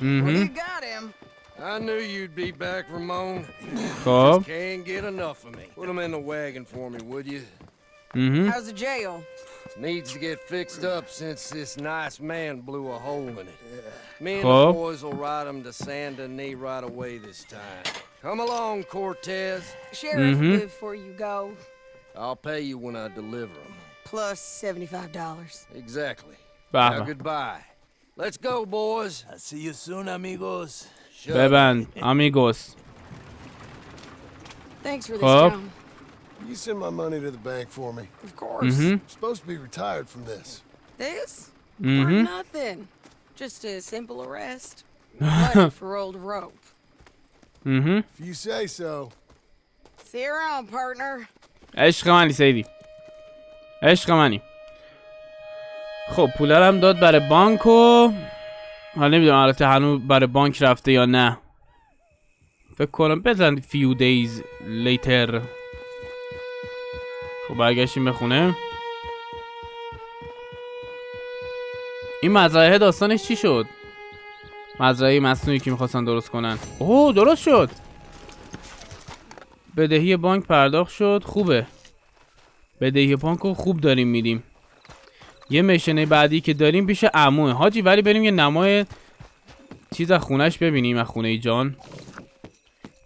We got him. I knew you'd be back, Ramon. خب Can't get enough of me. Put him in the wagon for me, would you? How's the jail? Needs to get fixed up since this nice man blew a hole in it. Me and Oh. the boys will ride him to Saint Denis right away this time. Come along, Cortez. Sheriff, before you go, I'll pay you when I deliver him. plus $75. Exactly. به Now به. goodbye. Let's go, boys. I'll see you soon, amigos. ببند آمیگوس. Thanks for this, Oh. John. you send my money to the bank for me. Of course. I'm supposed to be retired from this. This? For nothing. Just a simple arrest. Money for old rope. If you say so. See you around, partner. عشق منی سیدی. عشق منی. خب پوله هم داد برای بانک و حالا نمیدونم البته هنوز برای بانک رفته یا نه. فکر کنم بزن few days later. خب برگشتیم به خونه. این مزرعه داستانش چی شد؟ مزرعه مصنوعی که میخواستن درست کنن. اوه درست شد. بدهی بانک پرداخت شد. خوبه. بدهی بانک رو خوب داریم میدیم. یه مشنه بعدی که داریم پیش عموه حاجی. ولی بریم یه نمای چیز از خونش ببینیم. از خونه جان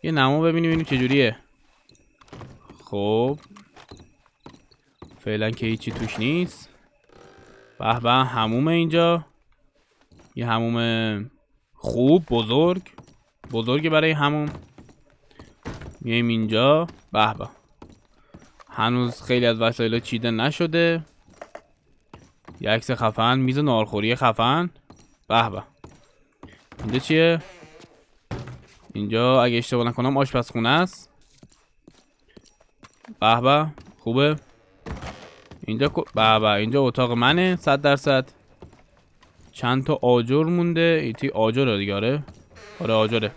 یه نما ببینیم چجوریه. خب فعلا که هیچی توش نیست. به به حموم اینجا. یه حموم خوب بزرگ برای حموم. میایم اینجا. به به هنوز خیلی از وسایل چیده نشده. یه عکس خفن، میز نارخوری خفن. به به اینجا چیه؟ اینجا اگه اشتباه نکنم آشپزخونه است. به به خوبه. اینجا به به اینجا اتاق منه 100%. چند تا آجر مونده. ایتی آجره دیگه. آره آجره.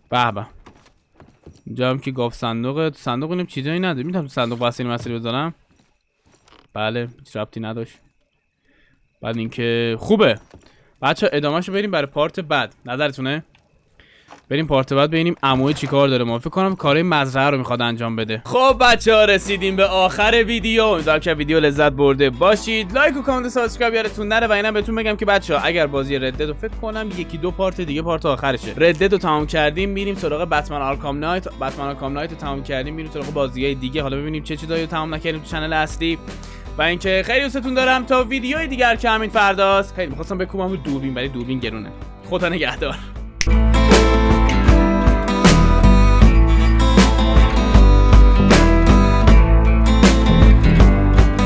به به اینجا هم که گاف صندوقه. صندوق اینم چیزایی نداره. میتونم تو صندوق وسیله بذارم. بله هیچ ربطی نداشت. بعد اینکه خوبه بچه ادامهشو بریم برای پارت بعد. نظرتونه؟ بریم پارت بعد ببینیم عموی چیکار داره. ما فکر کنم کارهای مزرعه رو میخواد انجام بده. خب بچه‌ها رسیدیم به آخر ویدیو. امیدوارم که ویدیو لذت برده باشید. لایک و کامنت و سابسکرایب یادتون نره. و اینم بهتون بگم که بچه‌ها اگر بازی ردد رو فکر کنم یکی دو پارت دیگه پارت آخرشه. ردد رو تمام کردیم میریم سراغ بتمن آرکام نایت. رو تمام کردیم میریم سراغ بازی‌های دیگه. حالا ببینیم چه چیزایی رو تمام نکردیم تو کانال اصلی. و اینکه خیلی دوستتون دارم. تا ویدیوی دیگر که همین فرداست. خیلی می‌خواستم بکوبم رو دوربین ولی دوربین گرونه. خدا نگهدار.